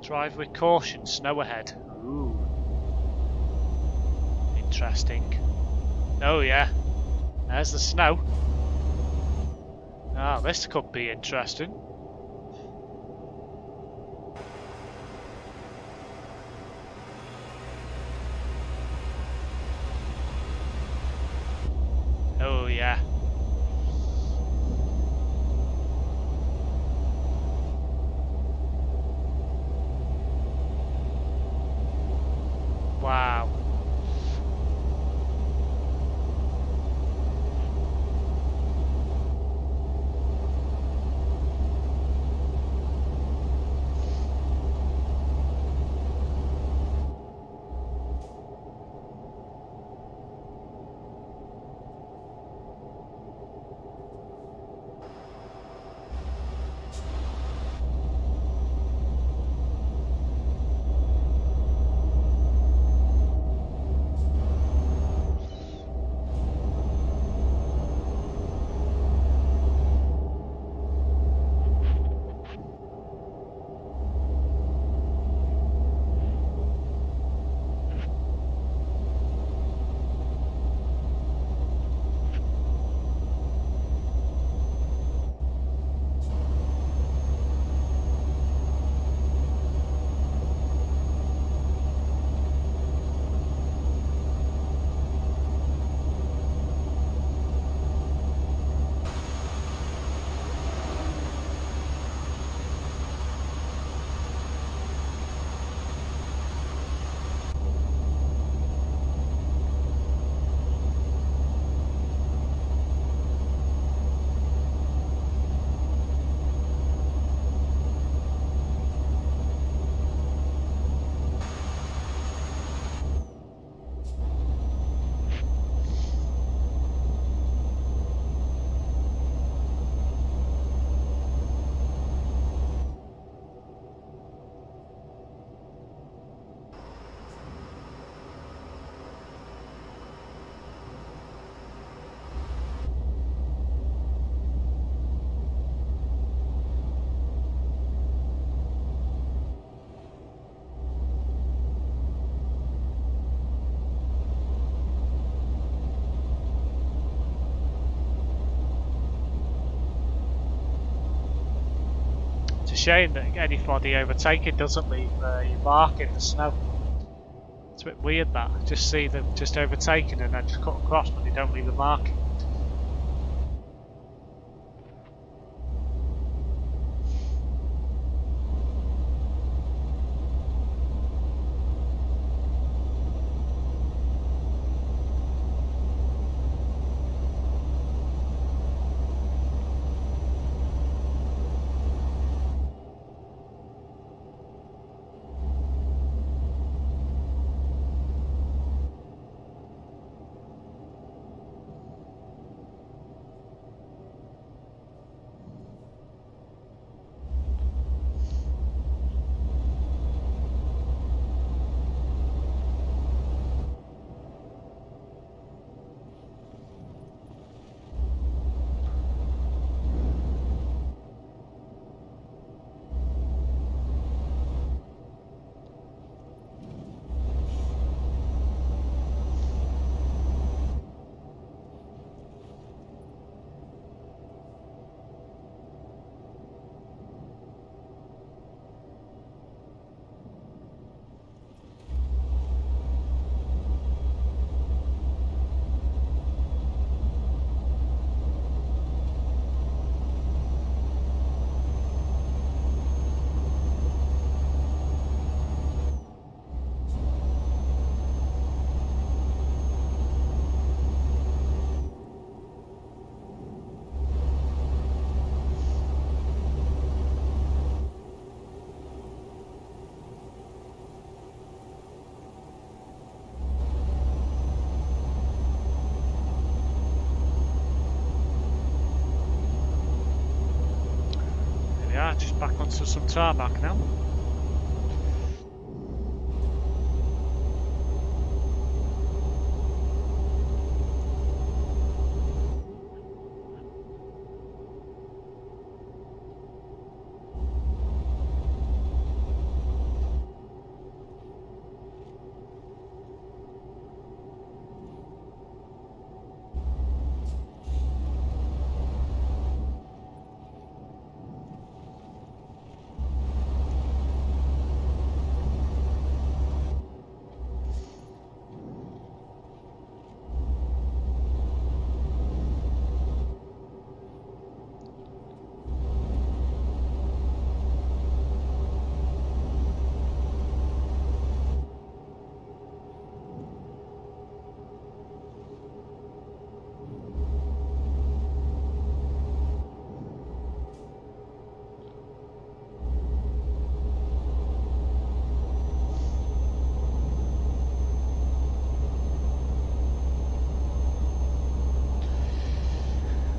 Drive with caution, snow ahead. Ooh. Interesting. Oh yeah, there's the snow. Ah, this could be interesting. Oh yeah. Wow. shame that anybody overtaking doesn't leave your mark in the snow. It's a bit weird that. Just see them just overtaking and then just cut across, but they don't leave a mark. Yeah, just back onto some tarmac now.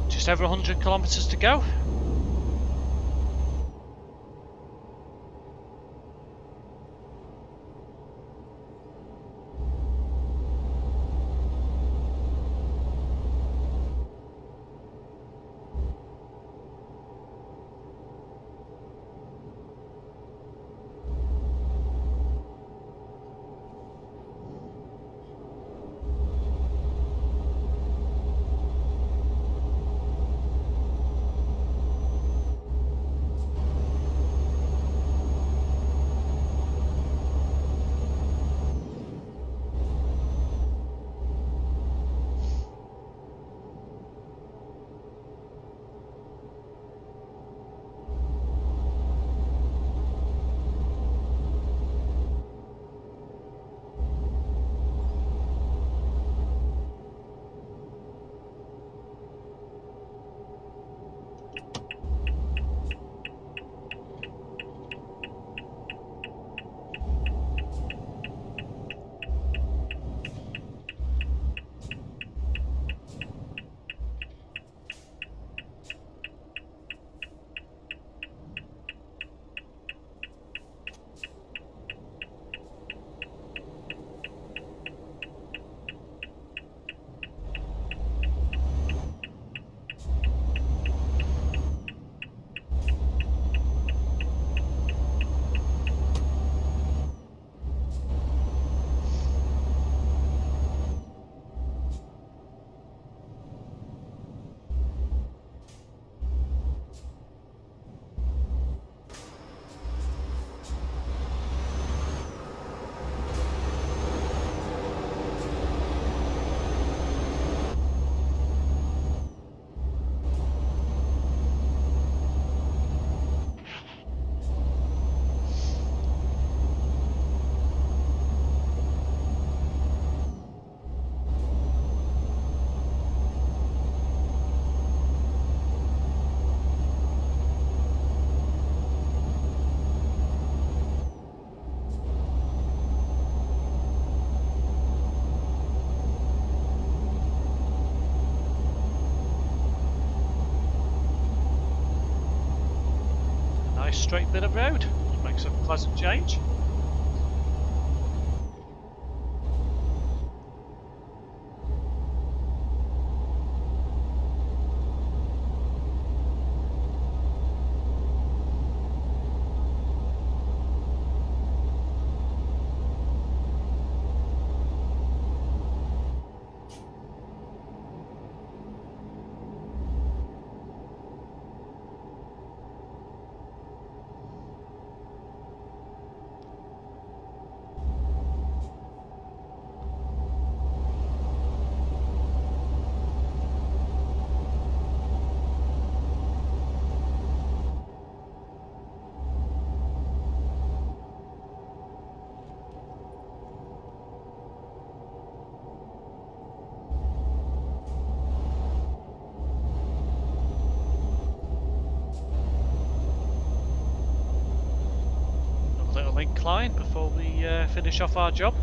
Just over 100 kilometres to go. nice straight bit of road. Makes a pleasant change. Little incline before we finish off our job.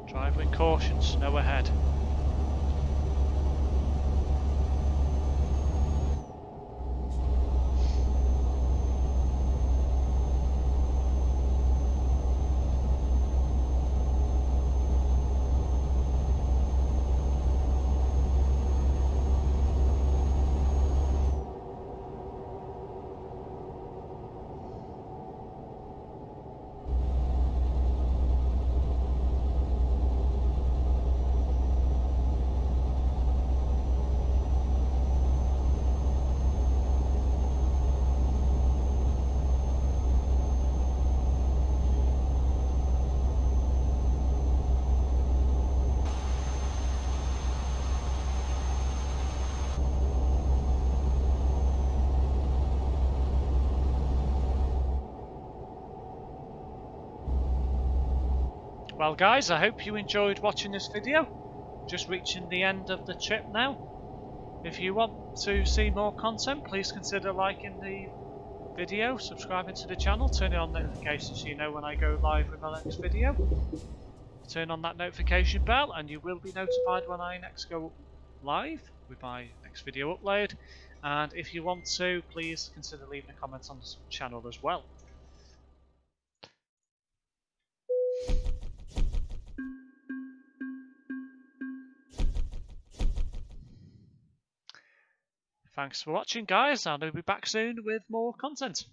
Drive with caution, snow ahead. Well guys, I hope you enjoyed watching this video. Just reaching the end of the trip now. If you want to see more content, please consider liking the video, subscribing to the channel, turning on notifications so you know when I go live with my next video. Turn on that notification bell and you will be notified when I next go live with my next video upload. And if you want to, please consider leaving a comment on the channel as well. Thanks for watching guys, and I'll be back soon with more content.